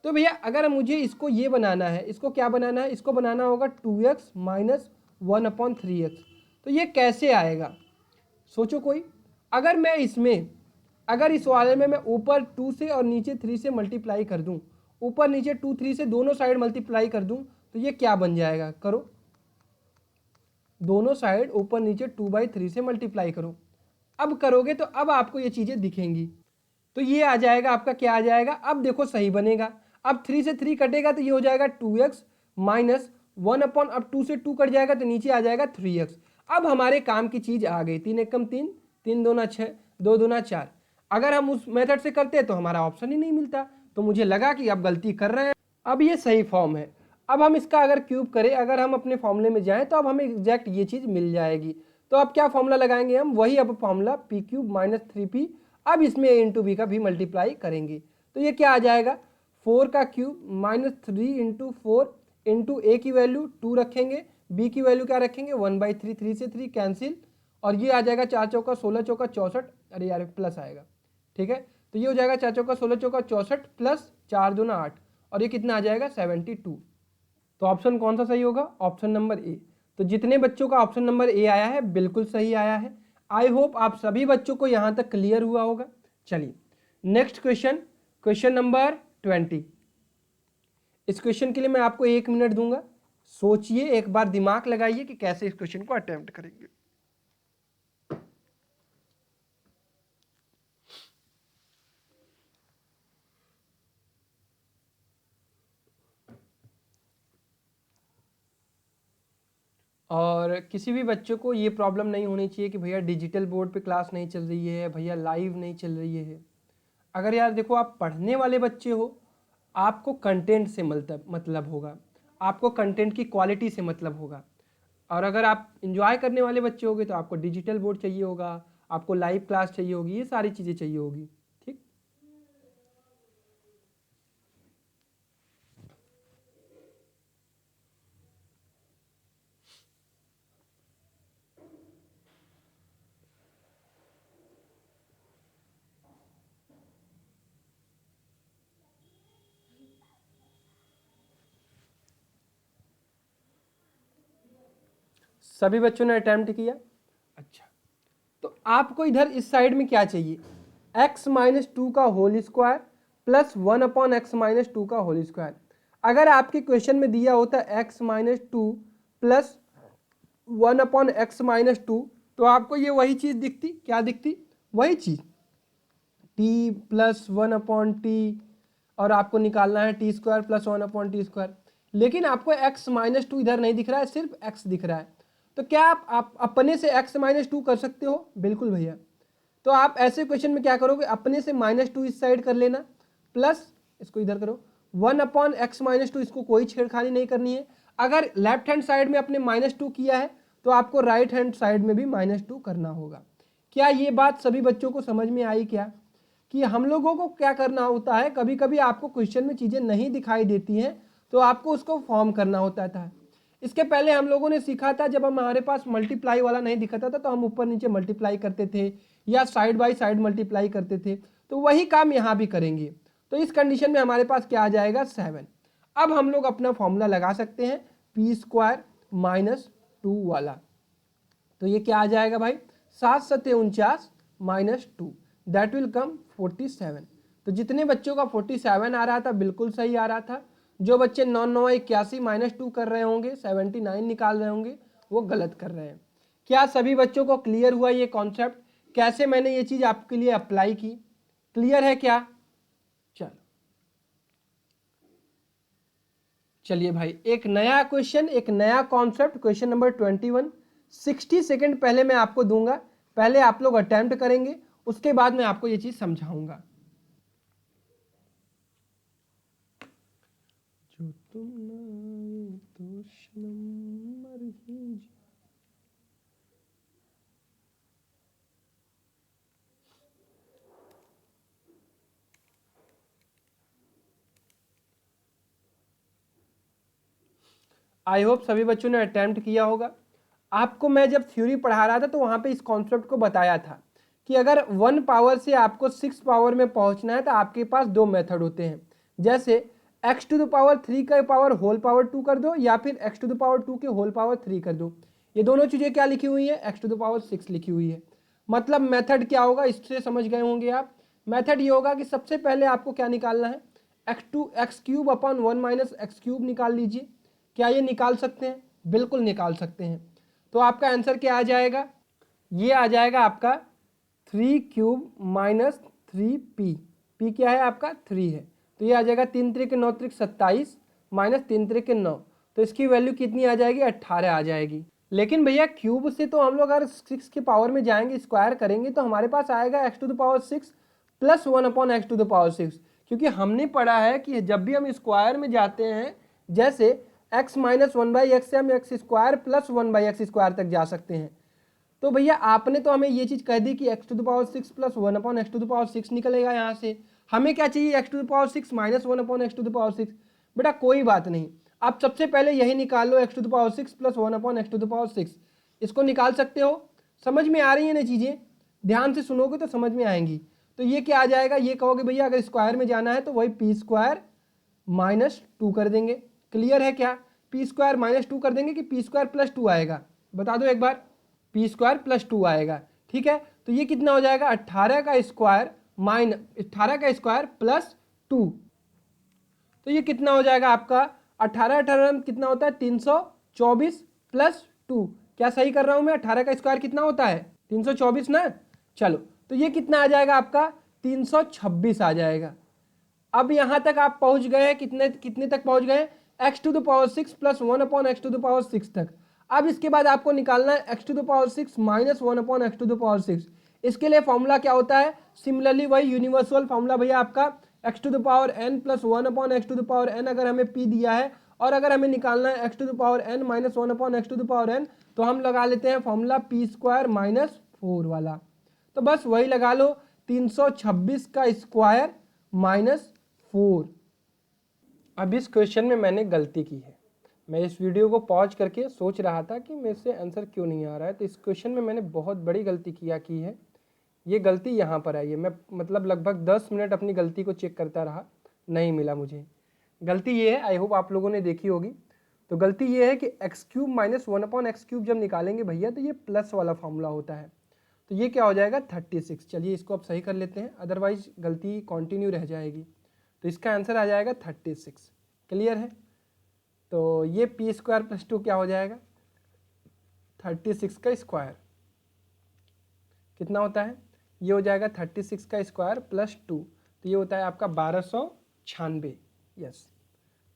तो भैया अगर मुझे इसको ये बनाना है, इसको क्या बनाना है, इसको बनाना होगा 2x माइनस 1/3x। तो ये कैसे आएगा, सोचो कोई। अगर मैं इसमें, अगर इस वाले में मैं ऊपर 2 से और नीचे 3 से मल्टीप्लाई कर दूं, ऊपर नीचे 2 3 से दोनों साइड मल्टीप्लाई कर दूं, तो ये क्या बन जाएगा, करो दोनों साइड ऊपर नीचे 2/3 से मल्टीप्लाई करो। अब करोगे तो अब आपको ये चीज़ें दिखेंगी। तो ये आ जाएगा आपका, क्या आ जाएगा, अब देखो सही बनेगा। अब 3 से 3 कटेगा तो ये हो जाएगा 2x माइनस 1 अब 2 से 2 कट जाएगा तो नीचे आ जाएगा 3x। अब हमारे काम की चीज़ आ गई, 3 एकम 3, 3 दूना 6, 2 दूना 4। अगर हम उस मेथड से करते तो हमारा ऑप्शन ही नहीं मिलता, तो मुझे लगा कि अब गलती कर रहे हैं। अब ये सही फॉर्म है। अब हम इसका अगर क्यूब करें, अगर हम अपने फॉर्मूले में जाएं तो अब हमें एग्जैक्ट ये चीज़ मिल जाएगी। तो अब क्या फॉर्मूला लगाएंगे हम, वही अब formula P cube minus 3p। अब इसमें a इंटू बी का भी मल्टीप्लाई करेंगे तो ये क्या आ जाएगा, 4 का क्यूब माइनस 3 इंटू 4 इंटू ए की वैल्यू 2 रखेंगे, बी की वैल्यू क्या रखेंगे 1/3, 3 से 3 कैंसिल, और ये आ जाएगा 4 चौका 16 चौका 64, अरे यार प्लस आएगा। ठीक है, तो ये हो जाएगा 4 चौका 16 चौका 64 प्लस 4 दूना 8, और ये कितना आ जाएगा 72। तो ऑप्शन कौन सा सही होगा, ऑप्शन नंबर ए। तो जितने बच्चों का ऑप्शन नंबर ए आया है बिल्कुल सही आया है। आई होप आप सभी बच्चों को यहां तक क्लियर हुआ होगा। चलिए नेक्स्ट क्वेश्चन, क्वेश्चन नंबर 20। इस क्वेश्चन के लिए मैं आपको 1 मिनट दूंगा, सोचिए एक बार, दिमाग लगाइए कि कैसे इस क्वेश्चन को अटेम्प्ट करेंगे। और किसी भी बच्चे को ये प्रॉब्लम नहीं होनी चाहिए कि भैया डिजिटल बोर्ड पे क्लास नहीं चल रही है, भैया लाइव नहीं चल रही है। अगर यार देखो आप पढ़ने वाले बच्चे हो, आपको कंटेंट से मतलब होगा, आपको कंटेंट की क्वालिटी से मतलब होगा। और अगर आप इंजॉय करने वाले बच्चे होगे तो आपको डिजिटल बोर्ड चाहिए होगा, आपको लाइव क्लास चाहिए होगी, ये सारी चीज़ें चाहिए होगी। ठीक। सभी बच्चों ने अटेम्प्ट किया। अच्छा, तो आपको इधर इस साइड में क्या चाहिए, x-2 का होल स्क्वायर प्लस 1/x-2 का होल स्क्वायर। अगर आपके क्वेश्चन में दिया होता x-2 प्लस 1/x-2 तो आपको ये वही चीज़ दिखती, क्या दिखती, वही चीज़ t प्लस 1/t, और आपको निकालना है t square plus 1/t square. लेकिन आपको x-2 इधर नहीं दिख रहा है, सिर्फ x दिख रहा है। तो क्या आप अपने से x-2 कर सकते हो? बिल्कुल भैया। तो आप ऐसे क्वेश्चन में क्या करोगे, अपने से -2 इस साइड कर लेना, प्लस इसको इधर करो 1/x-2, इसको कोई छेड़खानी नहीं करनी है। अगर लेफ्ट हैंड साइड में अपने -2 किया है तो आपको राइट हैंड साइड में भी -2 करना होगा। क्या ये बात सभी बच्चों को समझ में आई क्या, कि हम लोगों को क्या करना होता है, कभी कभी आपको क्वेश्चन में चीज़ें नहीं दिखाई देती हैं तो आपको उसको फॉर्म करना होता था। इसके पहले हम लोगों ने सीखा था, जब हमारे पास मल्टीप्लाई वाला नहीं दिखाता था तो हम ऊपर नीचे मल्टीप्लाई करते थे या साइड बाय साइड मल्टीप्लाई करते थे। तो वही काम यहाँ भी करेंगे। तो इस कंडीशन में हमारे पास क्या आ जाएगा, 7। अब हम लोग अपना फॉर्मूला लगा सकते हैं p² -2 वाला। तो ये क्या आ जाएगा भाई, 7×7 = -2, दैट विल कम 47। तो जितने बच्चों का 47 आ रहा था बिल्कुल सही आ रहा था। जो बच्चे 9 9 81 -2 कर रहे होंगे, 79 निकाल रहे होंगे, वो गलत कर रहे हैं। क्या सभी बच्चों को क्लियर हुआ ये कॉन्सेप्ट, कैसे मैंने ये चीज़ आपके लिए अप्लाई की? क्लियर है क्या? चलो चलिए भाई, एक नया क्वेश्चन, एक नया कॉन्सेप्ट, क्वेश्चन नंबर 21। 60 सेकेंड पहले मैं आपको दूंगा, पहले आप लोग अटेम्प्ट करेंगे, उसके बाद मैं आपको ये चीज समझाऊंगा। जो तुम ना आए तो शनम मर ही जा। आई होप सभी बच्चों ने अटेम्प्ट किया होगा। आपको मैं जब थ्योरी पढ़ा रहा था तो वहाँ पे इस कॉन्सेप्ट को बताया था कि अगर 1 पावर से आपको 6 पावर में पहुँचना है तो आपके पास 2 मेथड होते हैं। जैसे x⁻³ का पावर होल पावर 2 कर दो, या फिर x⁻² के होल पावर 3 कर दो। ये दोनों चीज़ें क्या लिखी हुई है, x⁻6 लिखी हुई है। मतलब मेथड क्या होगा, इससे समझ गए होंगे आप। मेथड ये होगा कि सबसे पहले आपको क्या निकालना है, x³ - x³ निकाल लीजिए। क्या ये निकाल सकते हैं? बिल्कुल निकाल सकते हैं। तो आपका आंसर क्या आ जाएगा, ये आ जाएगा आपका 3³ - 3p। p क्या है आपका, 3 है। तो ये आ जाएगा 3 त्रिक 9 त्रिक 27 -3 त्रिक 9। तो इसकी वैल्यू कितनी आ जाएगी, 18 आ जाएगी। लेकिन भैया क्यूब से तो हम लोग अगर 6 के पावर में जाएंगे, स्क्वायर करेंगे, तो हमारे पास आएगा x⁻6 + 1/x⁻6। क्योंकि हमने पढ़ा है कि जब भी हम स्क्वायर में जाते हैं, जैसे x - 1/x से हम x² + 1/x² तक जा सकते हैं। तो भैया आपने तो हमें ये चीज़ कह दी कि x⁻6 + 1/x⁻6 निकलेगा यहाँ से। हमें क्या चाहिए, x⁻6 - 1/x⁻6। बेटा कोई बात नहीं, आप सबसे पहले यही निकाल लो, x⁻6 + 1/x⁻6। इसको निकाल सकते हो। समझ में आ रही है ना चीज़ें, ध्यान से सुनोगे तो समझ में आएंगी। तो ये क्या आ जाएगा, ये कहोगे भैया अगर स्क्वायर में जाना है तो वही p² -2 कर देंगे। क्लियर है क्या, p² -2 कर देंगे कि p² + 2 आएगा, बता दो एक बार। p² + 2 आएगा, ठीक है। तो ये कितना हो जाएगा, 18 का स्क्वायर प्लस 2। तो ये कितना हो जाएगा आपका, 18 18 कितना होता है, 324 + 2। क्या सही कर रहा हूं मैं, 18 का स्क्वायर कितना होता है, 324 ना। चलो, तो ये कितना आ जाएगा आपका, 326 आ जाएगा। अब यहां तक आप पहुंच गए, कितने कितने तक पहुंच गए, x⁻6 + 1/x⁻6 तक। अब इसके बाद आपको निकालना है x to the power 6 minus 1 upon x to the power 6। इसके लिए फॉर्मूला क्या होता है, सिमिलरली वही यूनिवर्सल फॉर्मूला भैया आपका x to the power n plus 1 upon x to the power n अगर हमें p दिया है, और अगर हमें निकालना है x to the power n minus 1 upon x to the power n, तो हम लगा लेते हैं फॉर्मूला पी स्क्वायर माइनस 4 वाला। तो बस वही लगा लो, 326 का स्क्वायर माइनस 4। अब इस क्वेश्चन में मैंने गलती की है। मैं इस वीडियो को पॉज करके सोच रहा था कि मेरे से आंसर क्यों नहीं आ रहा है, तो इस क्वेश्चन में मैंने बहुत बड़ी गलती की है। ये गलती यहाँ पर आई है। मैं मतलब लगभग 10 मिनट अपनी गलती को चेक करता रहा, नहीं मिला मुझे। गलती ये है, आई होप आप लोगों ने देखी होगी। तो गलती ये है कि x cube minus 1 upon x cube जब निकालेंगे भैया, तो ये प्लस वाला फॉर्मूला होता है। तो ये क्या हो जाएगा 36। चलिए इसको अब सही कर लेते हैं, अदरवाइज गलती कंटिन्यू रह जाएगी। तो इसका आंसर आ जाएगा 36। क्लियर है। तो ये पी स्क्वायर प्लस 2 क्या हो जाएगा, 36 का स्क्वायर कितना होता है, ये हो जाएगा 36 का स्क्वायर प्लस 2, तो ये होता है आपका 1296। यस,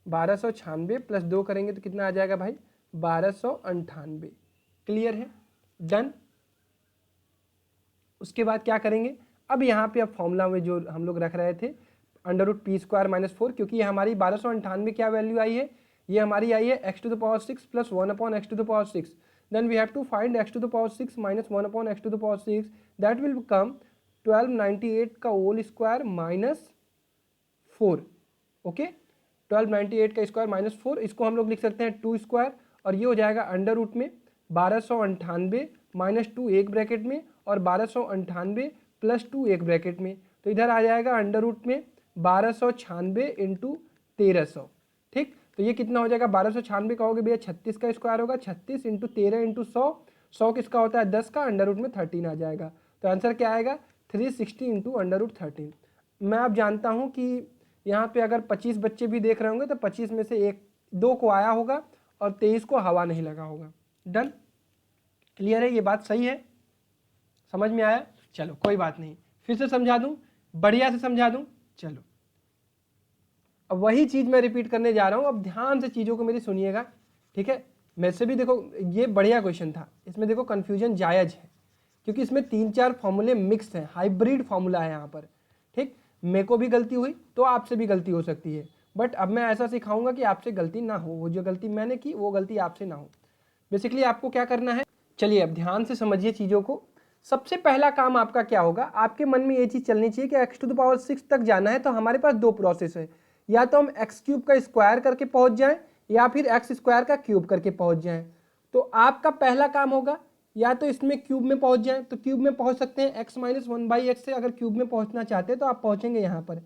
1296 प्लस 2 करेंगे तो कितना आ जाएगा भाई, 1298। क्लियर है, डन। उसके बाद क्या करेंगे, अब यहाँ पे अब फॉर्मूला में जो हम लोग रख रहे थे under root P square minus 4, क्योंकि ये हमारी 1298 क्या वैल्यू आई है, ये हमारी आई है X to the power 6 plus 1 upon x to the power 6। Then we have to find X to the power 6 minus 1 upon x to the power 6, that will become 1298 का होल स्क्वायर माइनस 4। ओके, 1298 का square minus 4, इसको हम लोग लिख सकते हैं 2 square, और ये हो जाएगा अंडर रूट में 1298 माइनस 2 एक ब्रैकेट में, और 1298 प्लस 2 एक ब्रैकेट में। तो इधर आ जाएगा अंडर रूट में 1296 इंटू 1300। ठीक, तो ये कितना हो जाएगा, 1296 का होगा भैया 36 का स्क्वायर होगा, 36 इंटू 13 इंटू 100, 100 किसका होता है 10 का, अंडर रूट में 13 आ जाएगा। तो आंसर क्या आएगा 360 इंटू अंडर रूट 13। मैं अब जानता हूँ कि यहाँ पे अगर 25 बच्चे भी देख रहे होंगे तो 25 में से 1-2 को आया होगा और 23 को हवा नहीं लगा होगा। डन, क्लियर है, ये बात सही है, समझ में आया। चलो कोई बात नहीं, फिर से समझा दूं, बढ़िया से समझा दूं। चलो अब वही चीज मैं रिपीट करने जा रहा हूं, अब ध्यान से चीजों को मेरी सुनिएगा, ठीक है। मेरे से भी देखो ये बढ़िया क्वेश्चन था, इसमें देखो कंफ्यूजन जायज है, क्योंकि इसमें 3-4 फॉर्मूले मिक्स हैं, हाइब्रिड फॉर्मूला है यहाँ पर। ठीक, मेरे को भी गलती हुई तो आपसे भी गलती हो सकती है, बट अब मैं ऐसा सिखाऊंगा कि आपसे गलती ना हो, वो जो गलती मैंने की वो गलती आपसे ना हो। बेसिकली आपको क्या करना है, चलिए अब ध्यान से समझिए चीज़ों को। सबसे पहला काम आपका क्या होगा, आपके मन में ये चीज़ चलनी चाहिए कि एक्स टू द पावर 6 तक जाना है तो हमारे पास 2 प्रोसेस है, या तो हम एक्स क्यूब का स्क्वायर करके पहुंच जाएं, या फिर एक्स स्क्वायर का क्यूब करके पहुंच जाएं। तो आपका पहला काम होगा या तो इसमें क्यूब में पहुंच जाएं, तो क्यूब में पहुंच सकते हैं, एक्स माइनस 1/x से अगर क्यूब में पहुंचना चाहते हैं तो आप पहुंचेंगे यहाँ पर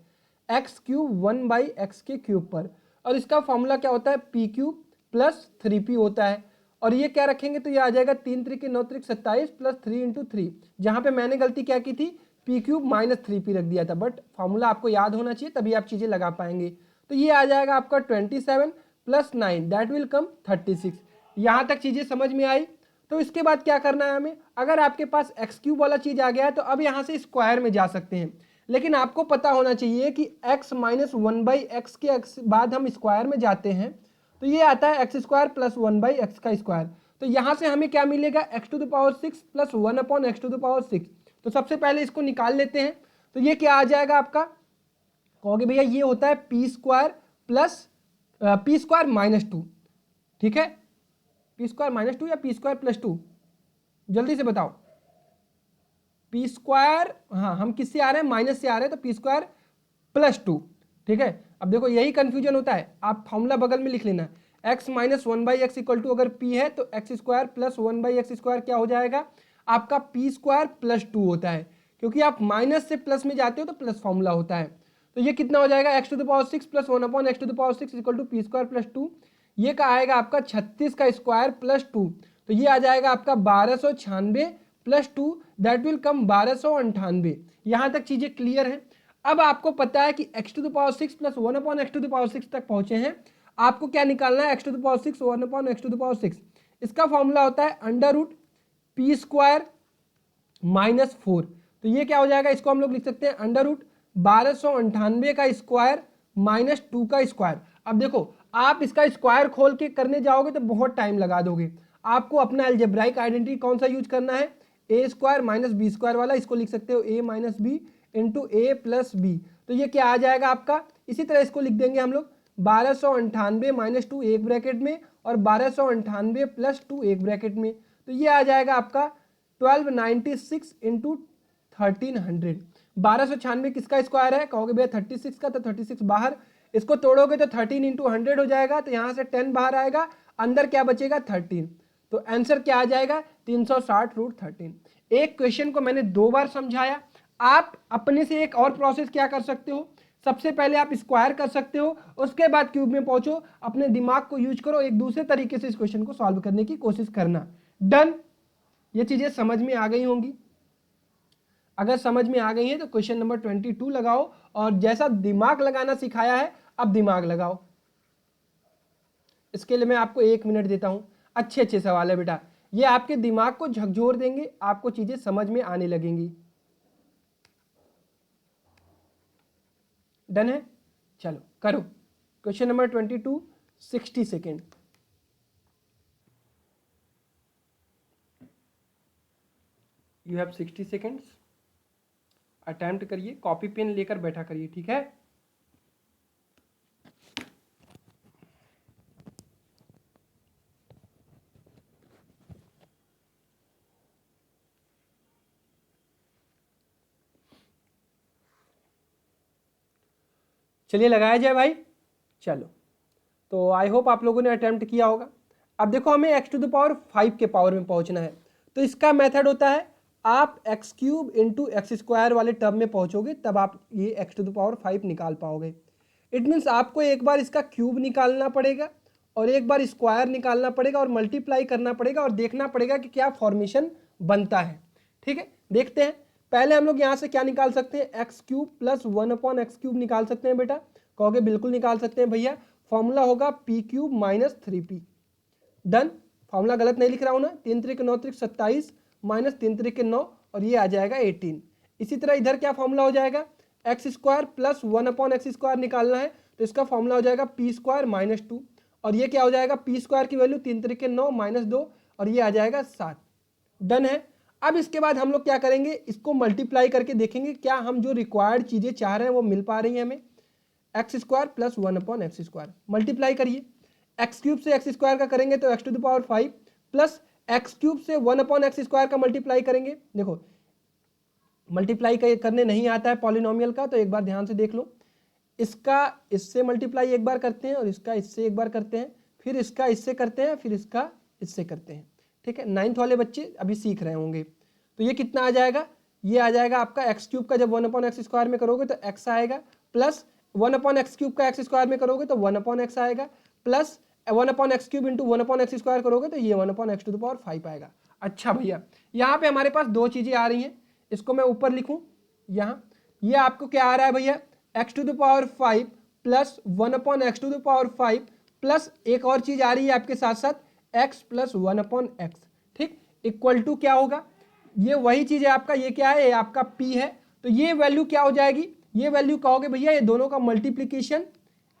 एक्स क्यूब 1/x के क्यूब पर, और इसका फॉर्मूला क्या होता है पी क्यूब प्लस 3p होता है। और ये क्या रखेंगे तो ये आ जाएगा 3 त्रिक 9 त्रिक 27 प्लस 3 इंटू 3। जहाँ पे मैंने गलती क्या की थी, पी क्यूब माइनस 3p रख दिया था, बट फॉर्मूला आपको याद होना चाहिए तभी आप चीज़ें लगा पाएंगे। तो ये आ जाएगा आपका 27 प्लस 9 दैट विल कम 36। यहाँ तक चीज़ें समझ में आई। तो इसके बाद क्या करना है हमें, अगर आपके पास एक्स क्यूब वाला चीज़ आ गया है तो अब यहाँ से स्क्वायर में जा सकते हैं, लेकिन आपको पता होना चाहिए कि x माइनस 1/x के बाद हम स्क्वायर में जाते हैं तो ये आता है एक्स स्क्वायर प्लस 1/x का स्क्वायर। तो यहाँ से हमें क्या मिलेगा, X to the power 6 plus 1 upon x to the power 6। तो सबसे पहले इसको निकाल लेते हैं, तो ये क्या आ जाएगा आपका, कहोगे भैया ये होता है P square plus P square minus 2। ठीक है, पी स्क्वायर माइनस 2 या पी स्क्वायर प्लस 2, जल्दी से बताओ। पी स्क्वायर, हाँ हम किससे आ रहे हैं, माइनस से आ रहे हैं, तो पी स्क्वायर प्लस 2। ठीक है, अब देखो यही कंफ्यूजन होता है, आप फॉर्मूला बगल में लिख लेना, x minus 1/x equal to अगर p है तो x square plus 1/x square क्या हो जाएगा आपका p स्क्वायर प्लस 2 होता है, क्योंकि आप माइनस से प्लस में जाते हो तो प्लस फॉर्मूला होता है। तो ये कितना हो जाएगा, X to the power 6 plus 1 upon x to the power 6 equal to P square plus 2। ये का आएगा आपका 36 का स्क्वायर प्लस 2, तो ये आ जाएगा आपका 1296 प्लस 2 दैट विल कम 1298। यहाँ तक चीजें क्लियर है। अब आपको पता है कि X to the power 6 plus 1 upon x to the power 6 तक पहुंचे हैं, आपको क्या निकालना है, X to the power 6 1 upon x to the power 6। इसका फॉर्मूला होता है under root P square minus 4। तो ये क्या हो जाएगा, इसको हम लोग लिख सकते हैं अंडर रूट 1298 का स्क्वायर माइनस 2 का स्क्वायर। अब देखो आप इसका स्क्वायर खोल के करने जाओगे तो बहुत टाइम लगा दोगे, आपको अपना अलजेब्राइक आइडेंटिटी कौन सा यूज करना है, A square minus B square वाला, इसको लिख सकते हो ए माइनस बी इंटू ए प्लस बी। तो ये क्या आ जाएगा आपका, इसी तरह इसको लिख देंगे हम लोग 1298 माइनस 2 एक ब्रैकेट में और 1298 प्लस 2 एक ब्रैकेट में। तो ये आ जाएगा आपका 1296 इंटू 1300। 1296 किसका स्क्वायर है, कहोगे भैया 36 का, तो 36 बाहर, इसको तोड़ोगे तो 13 इंटू 100 हो जाएगा, तो यहाँ से 10 बाहर आएगा, अंदर क्या बचेगा 13। तो आंसर क्या आ जाएगा 360√13। एक क्वेश्चन को मैंने 2 बार समझाया। आप अपने से एक और प्रोसेस क्या कर सकते हो, सबसे पहले आप स्क्वायर कर सकते हो, उसके बाद क्यूब में पहुंचो, अपने दिमाग को यूज करो, एक दूसरे तरीके से इस क्वेश्चन को सॉल्व करने की कोशिश करना। डन। ये चीजें समझ में आ गई होंगी। अगर समझ में आ गई है तो क्वेश्चन नंबर 22 लगाओ, और जैसा दिमाग लगाना सिखाया है अब दिमाग लगाओ। इसके लिए मैं आपको 1 मिनट देता हूं। अच्छे अच्छे सवाल है बेटा, ये आपके दिमाग को झकझोर देंगे, आपको चीजें समझ में आने लगेंगी। डन है, चलो करो। Question number 22, 60 second. You have 60 seconds. Attempt करिए, कॉपी पेन लेकर बैठा करिए, ठीक है। चलिए लगाया जाए भाई। चलो, तो आई होप आप लोगों ने अटेम्प्ट किया होगा। अब देखो, हमें x⁵ के पावर में पहुंचना है, तो इसका मेथड होता है आप x³ इंटू एक्स स्क्वायर वाले टर्म में पहुंचोगे, तब आप ये x⁵ निकाल पाओगे। इट मीन्स आपको एक बार इसका क्यूब निकालना पड़ेगा और एक बार स्क्वायर निकालना पड़ेगा और मल्टीप्लाई करना पड़ेगा और देखना पड़ेगा कि क्या फॉर्मेशन बनता है। ठीक है, देखते हैं। पहले हम लोग यहाँ से क्या निकाल सकते हैं, x³ प्लस 1/x³ निकाल सकते हैं बेटा। कहोगे बिल्कुल निकाल सकते हैं भैया। फॉर्मूला होगा p³ minus 3p। Done. Formula गलत नहीं लिख रहा हूँ ना, 3 त्रिक 9 त्रिक 27 माइनस 3 त्रिक 9, और ये आ जाएगा 18। इसी तरह इधर क्या फॉर्मूला हो जाएगा, x² प्लस 1/x² निकालना है, तो इसका फॉर्मूला हो जाएगा p² माइनस 2, और ये क्या हो जाएगा p² की वैल्यू 3 त्रिक 9 माइनस 2, और ये आ जाएगा 7। डन है। अब इसके बाद हम लोग क्या करेंगे, इसको मल्टीप्लाई करके देखेंगे क्या हम जो रिक्वायर्ड चीजें चाह रहे हैं वो मिल पा रही हैं हमें। x² प्लस 1/x² मल्टीप्लाई करिए, x³ से x² का करेंगे तो x⁵ प्लस x³ से 1/x² का मल्टीप्लाई करेंगे। देखो मल्टीप्लाई करने नहीं आता है पॉलिनोमियल का, तो एक बार ध्यान से देख लो। इसका इससे मल्टीप्लाई एक बार करते हैं और इसका इससे एक बार करते हैं, फिर इसका इससे करते हैं, फिर इसका इससे करते हैं। ठीक है, 9th वाले बच्चे अभी सीख रहे होंगे। तो ये कितना आ जाएगा, ये आ जाएगा आपका x³ का जब 1/x² में करोगे तो x आएगा, प्लस 1/x³ का x² में करोगे तो 1/x आएगा, प्लस 1/x³ इंटू 1/x² करोगे तो ये 1/x⁵ आएगा। अच्छा भैया, यहाँ पे हमारे पास दो चीजें आ रही हैं, इसको मैं ऊपर लिखूं यहाँ। ये आपको क्या आ रहा है भैया, x⁵ प्लस 1/x⁵ प्लस एक और चीज आ रही है आपके साथ साथ x प्लस 1/x। ठीक, इक्वल टू क्या होगा, ये वही चीज है आपका, ये क्या है, ये आपका p है। तो ये वैल्यू क्या हो जाएगी, ये वैल्यू कहोगे भैया ये दोनों का मल्टीप्लीकेशन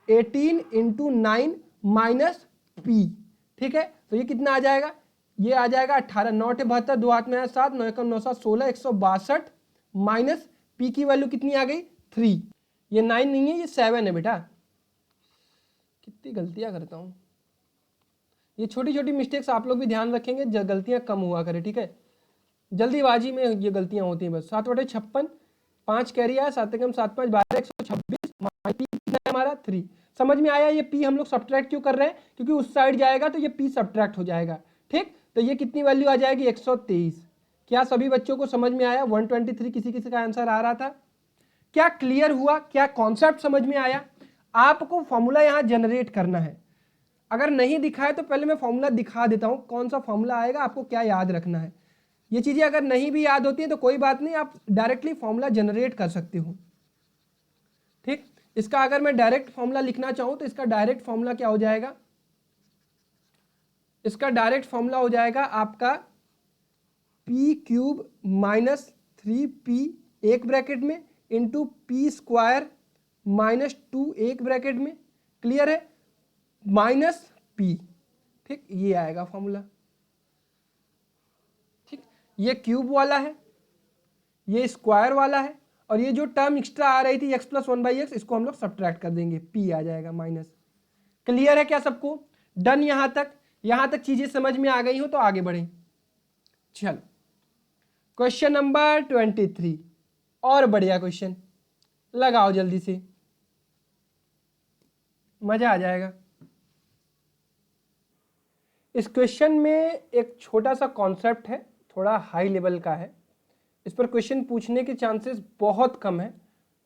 18 इंटू 9 माइनस p। ठीक है, तो ये कितना आ जाएगा, ये आ जाएगा 18, 9 72, 2 हाथ में है 7, 9 9 7 16, 162 माइनस p की वैल्यू कितनी आ गई 3। ये 9 नहीं है, ये 7 है बेटा। कितनी गलतियां करता हूं, ये छोटी छोटी मिस्टेक्स आप लोग भी ध्यान रखेंगे, गलतियां कम हुआ करे। ठीक है, जल्दीबाजी में ये गलतियां होती हैं बस। 7/56, 5 कैरी आया, 7 कम 7 5 12, 126 कितना है हमारा 3। समझ में आया, ये p हम लोग सब्ट्रैक्ट क्यों कर रहे हैं, क्योंकि उस साइड जाएगा तो ये p सब्ट्रैक्ट हो जाएगा। ठीक, तो ये कितनी वैल्यू आ जाएगी 123। क्या सभी बच्चों को समझ में आया, 123 किसी किसी का आंसर आ रहा था, क्या क्लियर हुआ, क्या कॉन्सेप्ट समझ में आया। आपको फॉर्मूला यहाँ जनरेट करना है, अगर नहीं दिखा है तो पहले मैं फॉर्मूला दिखा देता हूं, कौन सा फॉर्मूला आएगा, आपको क्या याद रखना है। ये चीजें अगर नहीं भी याद होती हैं तो कोई बात नहीं, आप डायरेक्टली फॉर्मूला जनरेट कर सकते हो। ठीक, इसका अगर मैं डायरेक्ट फॉर्मूला लिखना चाहूं तो इसका डायरेक्ट फॉर्मूला क्या हो जाएगा, इसका डायरेक्ट फॉर्मूला हो जाएगा आपका p³ माइनस 3p एक ब्रैकेट में इंटू p² माइनस 2 एक ब्रैकेट में, क्लियर है, माइनस p। ठीक, ये आएगा फॉर्मूला। ये क्यूब वाला है, ये स्क्वायर वाला है, और ये जो टर्म एक्स्ट्रा आ रही थी x प्लस 1/x, इसको हम लोग सब्ट्रैक्ट कर देंगे, p आ जाएगा माइनस। क्लियर है क्या सबको? डन यहां तक चीजें समझ में आ गई हो तो आगे बढ़े। चलो क्वेश्चन नंबर 23, और बढ़िया क्वेश्चन, लगाओ जल्दी से, मजा आ जाएगा। इस क्वेश्चन में एक छोटा सा कॉन्सेप्ट है, थोड़ा हाई लेवल का है, इस पर क्वेश्चन पूछने के चांसेस बहुत कम है,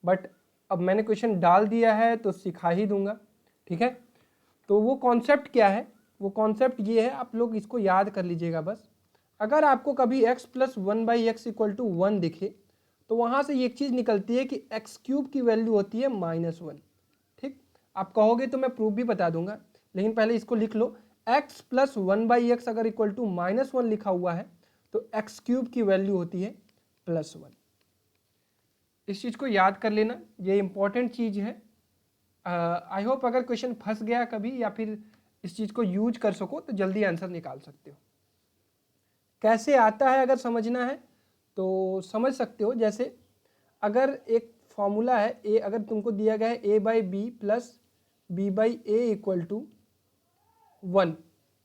बट अब मैंने क्वेश्चन डाल दिया है तो सिखा ही दूंगा, ठीक है। तो वो कॉन्सेप्ट क्या है? वो कॉन्सेप्ट ये है, आप लोग इसको याद कर लीजिएगा बस। अगर आपको कभी x plus 1/x equal to 1 दिखे तो वहाँ से एक चीज़ निकलती है कि x क्यूब की वैल्यू होती है -1, ठीक। आप कहोगे तो मैं प्रूफ भी बता दूंगा, लेकिन पहले इसको लिख लो। x प्लस 1/x अगर इक्वल टू -1 लिखा हुआ है तो x क्यूब की वैल्यू होती है +1। इस चीज़ को याद कर लेना, ये इंपॉर्टेंट चीज़ है। आई होप अगर क्वेश्चन फंस गया कभी या फिर इस चीज़ को यूज कर सको तो जल्दी आंसर निकाल सकते हो। कैसे आता है अगर समझना है तो समझ सकते हो। जैसे अगर एक फॉर्मूला है ए, अगर तुमको दिया गया है a/b plus b/a equal to 1,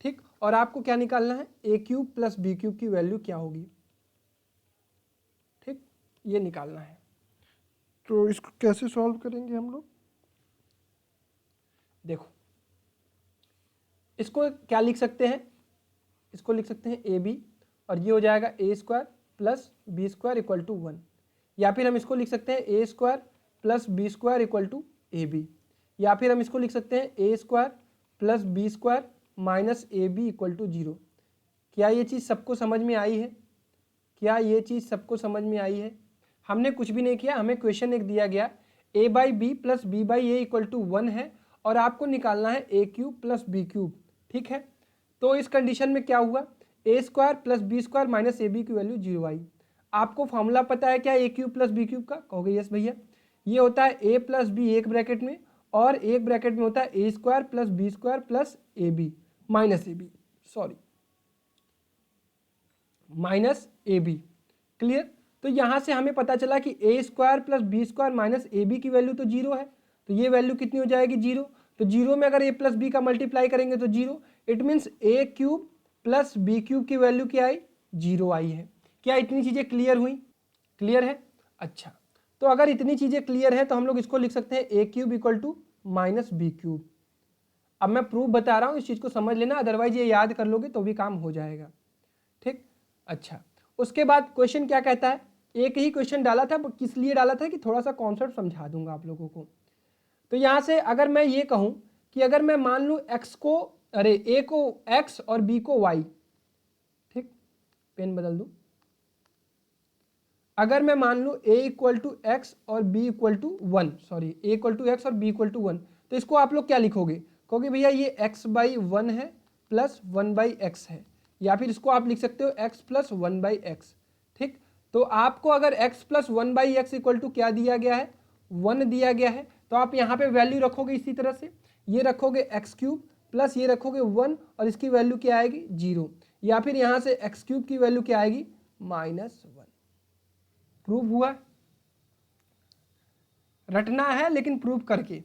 ठीक, और आपको क्या निकालना है, a cube plus b cube की वैल्यू क्या होगी, ठीक, ये निकालना है। तो इसको कैसे सॉल्व करेंगे हम लोग? देखो इसको क्या लिख सकते हैं, इसको लिख सकते हैं ab, और ये हो जाएगा a² plus b² equal to 1, या फिर हम इसको लिख सकते हैं a² plus b² equal to ab, या फिर हम इसको लिख सकते हैं a² plus b² minus ab equal to 0। क्या ये चीज़ सबको समझ में आई है? क्या ये चीज़ सबको समझ में आई है? हमने कुछ भी नहीं किया, हमें क्वेश्चन एक दिया गया a/b plus b/a equal to 1 है, और आपको निकालना है a cube plus b cube, ठीक है। तो इस कंडीशन में क्या हुआ, a² plus b² minus ab की वैल्यू 0 आई। आपको फॉर्मूला पता है क्या a cube plus b cube का? कहोगे यस भैया। ये होता है a प्लस b एक ब्रैकेट में, और एक ब्रैकेट में होता है a² plus b² plus ab minus ab, sorry minus ab। Clear? तो यहाँ से हमें पता चला कि a² plus b² minus ab की वैल्यू तो 0 है, तो ये वैल्यू कितनी हो जाएगी, 0। तो 0 में अगर a प्लस b का मल्टीप्लाई करेंगे तो 0, it means a cube plus b cube की वैल्यू क्या आई, 0 आई है। क्या इतनी चीज़ें क्लियर हुई? क्लियर है? अच्छा, तो अगर इतनी चीज़ें क्लियर है तो हम लोग इसको लिख सकते हैं a cube equal to minus b cube. अब मैं प्रूफ बता रहा हूँ, इस चीज़ को समझ लेना, अदरवाइज ये याद कर लोगे तो भी काम हो जाएगा, ठीक। अच्छा, उसके बाद क्वेश्चन क्या कहता है, एक ही क्वेश्चन डाला था, किस लिए डाला था कि थोड़ा सा कॉन्सेप्ट समझा दूंगा आप लोगों को। तो यहाँ से अगर मैं ये कहूँ कि अगर मैं मान लूँ x को, अरे a को x और b को y, ठीक, पेन बदल दूँ, अगर मैं मान लूँ a इक्वल टू एक्स और b equal to 1, sorry a equal to x और b इक्वल टू 1, तो इसको आप लोग क्या लिखोगे, कहोगे भैया ये x/1 है प्लस 1/x है, या फिर इसको आप लिख सकते हो x प्लस 1/x, ठीक। तो आपको अगर x plus 1/x equal to क्या दिया गया है, 1 दिया गया है, तो आप यहाँ पे वैल्यू रखोगे इसी तरह से, ये रखोगे x क्यूब प्लस ये रखोगे 1 और इसकी वैल्यू क्या आएगी, 0, या फिर यहाँ से x क्यूब की वैल्यू क्या आएगी, -1। प्रूव हुआ? रटना है लेकिन प्रूव करके,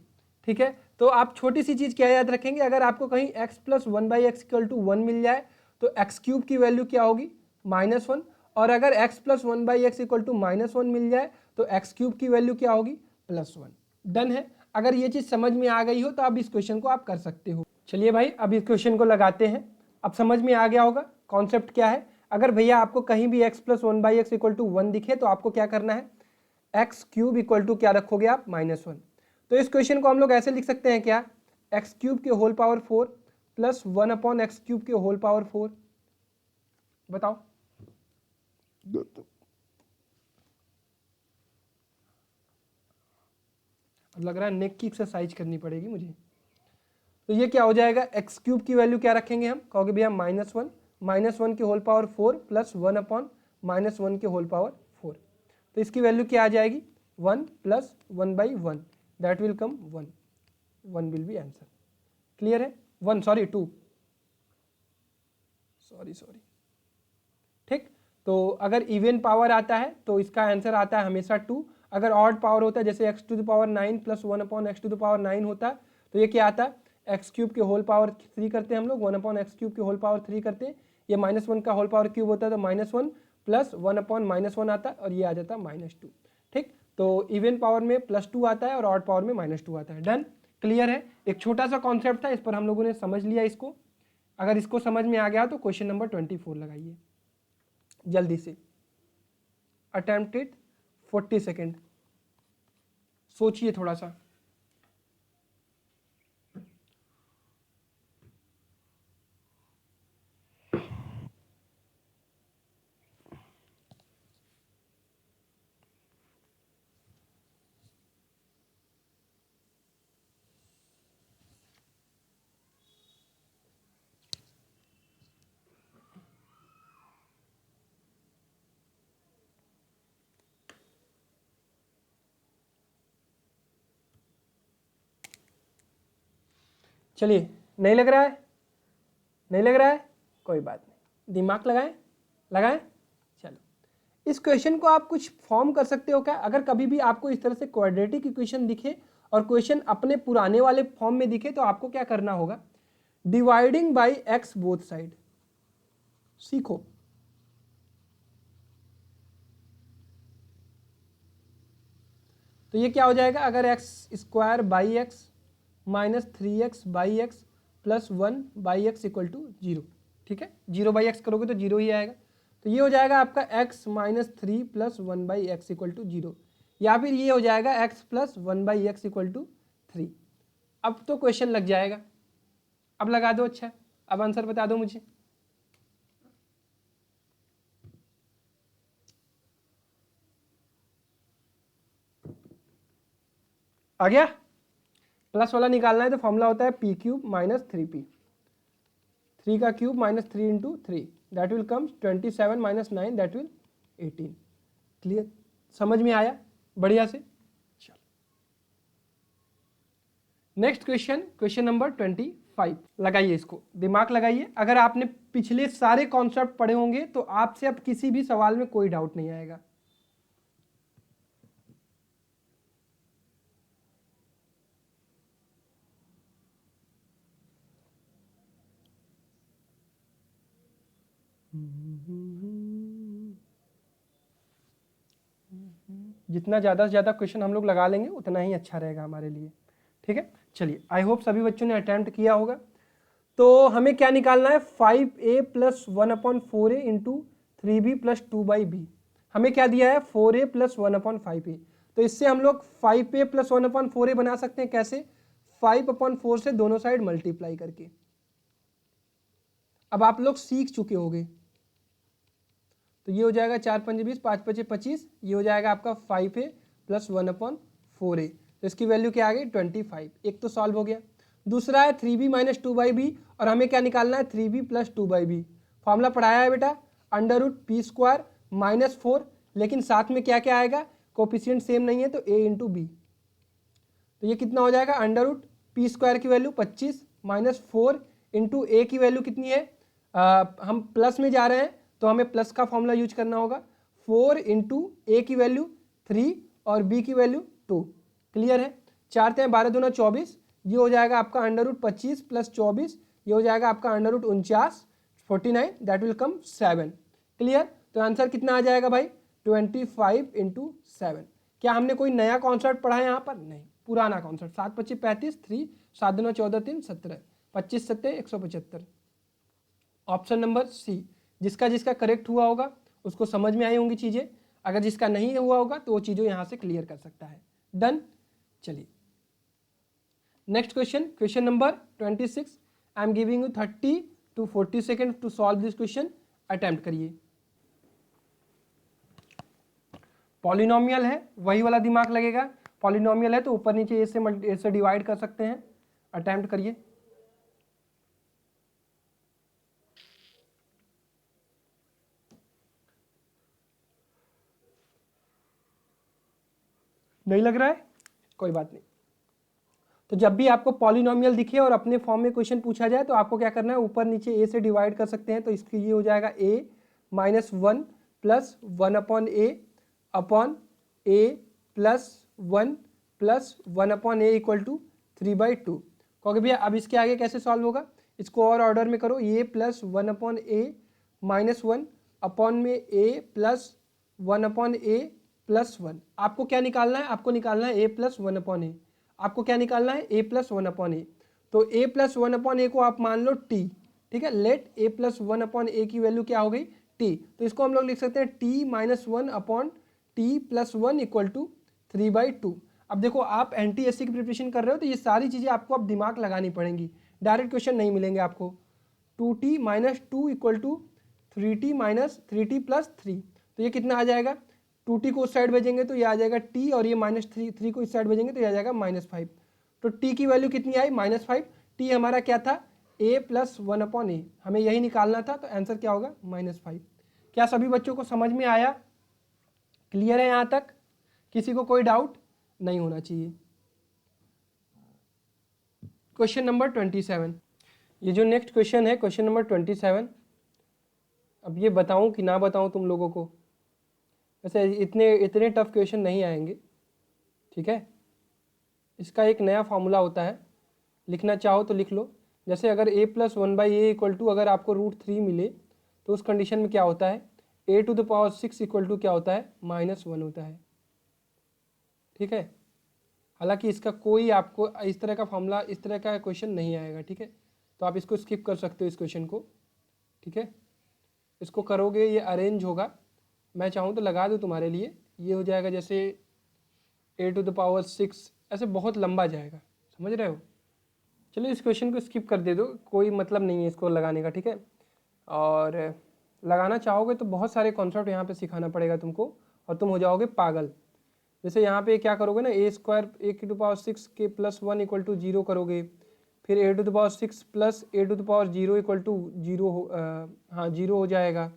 ठीक है। तो आप छोटी सी चीज़ क्या याद रखेंगे, अगर आपको कहीं x plus 1/x equal to 1 मिल जाए तो x क्यूब की वैल्यू क्या होगी, -1, और अगर x plus 1/x equal to -1 मिल जाए तो x क्यूब की वैल्यू क्या होगी, +1। डन है? अगर ये चीज़ समझ में आ गई हो तो अब इस क्वेश्चन को आप कर सकते हो। चलिए भाई, अब इस क्वेश्चन को लगाते हैं। अब समझ में आ गया होगा कॉन्सेप्ट क्या है। अगर भैया आपको कहीं भी x plus 1/x equal to 1 दिखे तो आपको क्या करना है, एक्स क्यूब इक्वल टू क्या रखोगे आप, -1। तो इस क्वेश्चन को हम लोग ऐसे लिख सकते हैं क्या, एक्स क्यूब के whole power 4 plus 1/x cube के होल पावर 4। बताओ, अब लग रहा है नेक की एक्सरसाइज करनी पड़ेगी मुझे। तो ये क्या हो जाएगा, एक्स क्यूब की वैल्यू क्या रखेंगे हम, कहोगे भैया -1 के होल पावर 4 प्लस 1/-1 के होल पावर 4। तो इसकी वैल्यू क्या आ जाएगी, 1 plus 1/1, that will come 1 will be answer. Clear है? 1 सॉरी 2 सॉरी, ठीक। तो अगर इवन पावर आता है तो इसका आंसर आता है हमेशा 2। अगर ऑड पावर होता है जैसे x to the power 9 plus 1 upon x to the power 9 होता तो ये क्या आता, एक्स क्यूब के होल पावर 3 करते हैं हम लोग, 1 अपॉन एक्स क्यूब के होल पावर 3 करते हैं, ये -1 का होल पावर क्यूब होता है तो -1 प्लस 1 अपॉन -1 आता और ये आ जाता -2। ठीक, तो इवन पावर में +2 आता है और ऑड पावर में -2 आता है। डन, क्लियर है। एक छोटा सा कॉन्सेप्ट था, इस पर हम लोगों ने समझ लिया इसको। अगर इसको समझ में आ गया तो क्वेश्चन नंबर 24 लगाइए जल्दी से। अटेम्प्टेड 40 सेकेंड, सोचिए थोड़ा सा। चलिए, नहीं लग रहा है, नहीं लग रहा है, कोई बात नहीं, दिमाग लगाएं, लगाएं। चलो, इस क्वेश्चन को आप कुछ फॉर्म कर सकते हो क्या? अगर कभी भी आपको इस तरह से क्वाड्रेटिक इक्वेशन दिखे और क्वेश्चन अपने पुराने वाले फॉर्म में दिखे तो आपको क्या करना होगा? Dividing by x both side सीखो। तो ये क्या हो जाएगा? अगर x square by x minus 3x by x plus 1 by x equal to 0, ठीक है, 0 बाई एक्स करोगे तो 0 ही आएगा। तो ये हो जाएगा आपका x minus 3 plus 1 by x equal to 0, या फिर ये हो जाएगा x plus 1 by x equal to 3। अब तो क्वेश्चन लग जाएगा, अब लगा दो। अच्छा, अब आंसर बता दो मुझे। आ गया? प्लस वाला निकालना है तो फॉर्मूला होता है पी क्यूब माइनस 3p, 3 का cube minus 3 into 3, that will come 27 minus 9 that will 18। Clear, समझ में आया बढ़िया से? चलो, नेक्स्ट क्वेश्चन, क्वेश्चन नंबर 25 लगाइए, इसको दिमाग लगाइए। अगर आपने पिछले सारे कॉन्सेप्ट पढ़े होंगे तो आपसे अब किसी भी सवाल में कोई डाउट नहीं आएगा। जितना ज़्यादा से ज़्यादा क्वेश्चन हम लोग लगा लेंगे उतना ही अच्छा रहेगा हमारे लिए। ठीक है, चलिए, आई होप सभी बच्चों ने अटेम्प्ट किया होगा। तो हमें क्या निकालना है? 5a plus 1/4a into 3b plus 2/b। हमें क्या दिया है? 4a plus 1/5a। तो इससे हम लोग 5a प्लस 1/4a बना सकते हैं। कैसे? 5/4 से दोनों साइड मल्टीप्लाई करके। अब आप लोग सीख चुके होंगे, तो ये हो जाएगा 4 पंजे 20, 5 पचे 25, ये हो जाएगा आपका 5a प्लस 1/4a। तो इसकी वैल्यू क्या आ गई? 25। एक तो सॉल्व हो गया। दूसरा है 3b माइनस 2/b, और हमें क्या निकालना है? 3b plus 2/b। फॉर्मूला पढ़ाया है बेटा, √p² माइनस 4, लेकिन साथ में क्या क्या आएगा? कोफिशिएंट सेम नहीं है तो a इंटू बी। तो ये कितना हो जाएगा? √p² की वैल्यू 25 माइनस 4 इंटू ए की वैल्यू कितनी है? हम प्लस में जा रहे हैं तो हमें प्लस का फॉर्मूला यूज करना होगा। 4 इंटू ए की वैल्यू 3 और बी की वैल्यू 2। क्लियर है? 4 × 12 दूना 24, ये हो जाएगा आपका √25 प्लस 24, ये हो जाएगा आपका √49, 49, दैट विल कम 7। क्लियर? तो आंसर कितना आ जाएगा भाई? 25 इंटू 7। क्या हमने कोई नया कॉन्सेप्ट पढ़ा है यहाँ पर? नहीं, पुराना कॉन्सेप्ट। 7 × 25 35, 3 7 दूना 14, 3 17, 25 7 175। Option number C. जिसका जिसका करेक्ट हुआ होगा उसको समझ में आई होंगी चीज़ें, अगर जिसका नहीं हुआ होगा तो वो चीज़ों यहाँ से क्लियर कर सकता है। डन, चलिए next question, question number 26। I am giving you 30 to 40 second to solve this question. Attempt करिए। पॉलिनोमियल है, वही वाला दिमाग लगेगा। पॉलिनोमियल है तो ऊपर नीचे ए से डिवाइड कर सकते हैं। अटेम्प्ट करिए। नहीं लग रहा है, कोई बात नहीं। तो जब भी आपको पॉलिनोमियल दिखे और अपने फॉर्म में क्वेश्चन पूछा जाए तो आपको क्या करना है? ऊपर नीचे ए से डिवाइड कर सकते हैं। तो इसकी ये हो जाएगा a minus 1 plus 1/a plus 1 plus 1/a equal to 3/2। कहोगे भैया अब इसके आगे कैसे सॉल्व होगा, इसको और ऑर्डर में करो, a plus 1/a minus 1 upon में a प्लस 1/a प्लस 1। आपको क्या निकालना है, आपको निकालना है a प्लस 1/a। आपको क्या निकालना है, a प्लस 1/a। तो a प्लस 1/a को आप मान लो t, ठीक है। लेट a प्लस 1/a की वैल्यू क्या हो गई, t। तो इसको हम लोग लिख सकते हैं t minus 1 upon t plus 1 equal to 3/2। अब देखो आप NTSC की प्रिपरेशन कर रहे हो तो ये सारी चीज़ें आपको अब दिमाग लगानी पड़ेंगी, डायरेक्ट क्वेश्चन नहीं मिलेंगे आपको। 2t minus 2 equal to 3t minus 3t plus 3। तो ये कितना आ जाएगा, 2t को उस साइड भेजेंगे तो ये आ जाएगा t, और ये माइनस 3 को इस साइड भेजेंगे तो ये आ जाएगा -5। तो t की वैल्यू कितनी आई, -5। t हमारा क्या था, a प्लस 1/a, हमें यही निकालना था, तो आंसर क्या होगा -5। क्या सभी बच्चों को समझ में आया, क्लियर है यहाँ तक, किसी को कोई डाउट नहीं होना चाहिए। क्वेश्चन नंबर 27, ये जो नेक्स्ट क्वेश्चन है क्वेश्चन नंबर 27। अब ये बताऊं कि ना बताऊं तुम लोगों को, वैसे इतने टफ क्वेश्चन नहीं आएंगे, ठीक है। इसका एक नया फॉर्मूला होता है, लिखना चाहो तो लिख लो। जैसे अगर a plus 1/a equal to अगर आपको √3 मिले तो उस कंडीशन में क्या होता है, a to the power 6 equal to क्या होता है, -1 होता है, ठीक है। हालांकि इसका कोई आपको इस तरह का फॉर्मूला, इस तरह का क्वेश्चन नहीं आएगा, ठीक है। तो आप इसको स्किप कर सकते हो इस क्वेश्चन को, ठीक है। इसको करोगे ये अरेंज होगा, मैं चाहूँ तो लगा दूँ तुम्हारे लिए, ये हो जाएगा जैसे a टू द पावर 6, ऐसे बहुत लंबा जाएगा, समझ रहे हो। चलिए इस क्वेश्चन को स्किप कर दे दो, कोई मतलब नहीं है इसको लगाने का, ठीक है। और लगाना चाहोगे तो बहुत सारे कॉन्सेप्ट यहाँ पे सिखाना पड़ेगा तुमको, और तुम हो जाओगे पागल। जैसे यहाँ पे क्या करोगे ना, a की टू पावर 6 के प्लस 1 इक्वल टू 0 करोगे, फिर a to the power 6 plus a to the power 0 equal to 0 हो जाएगा,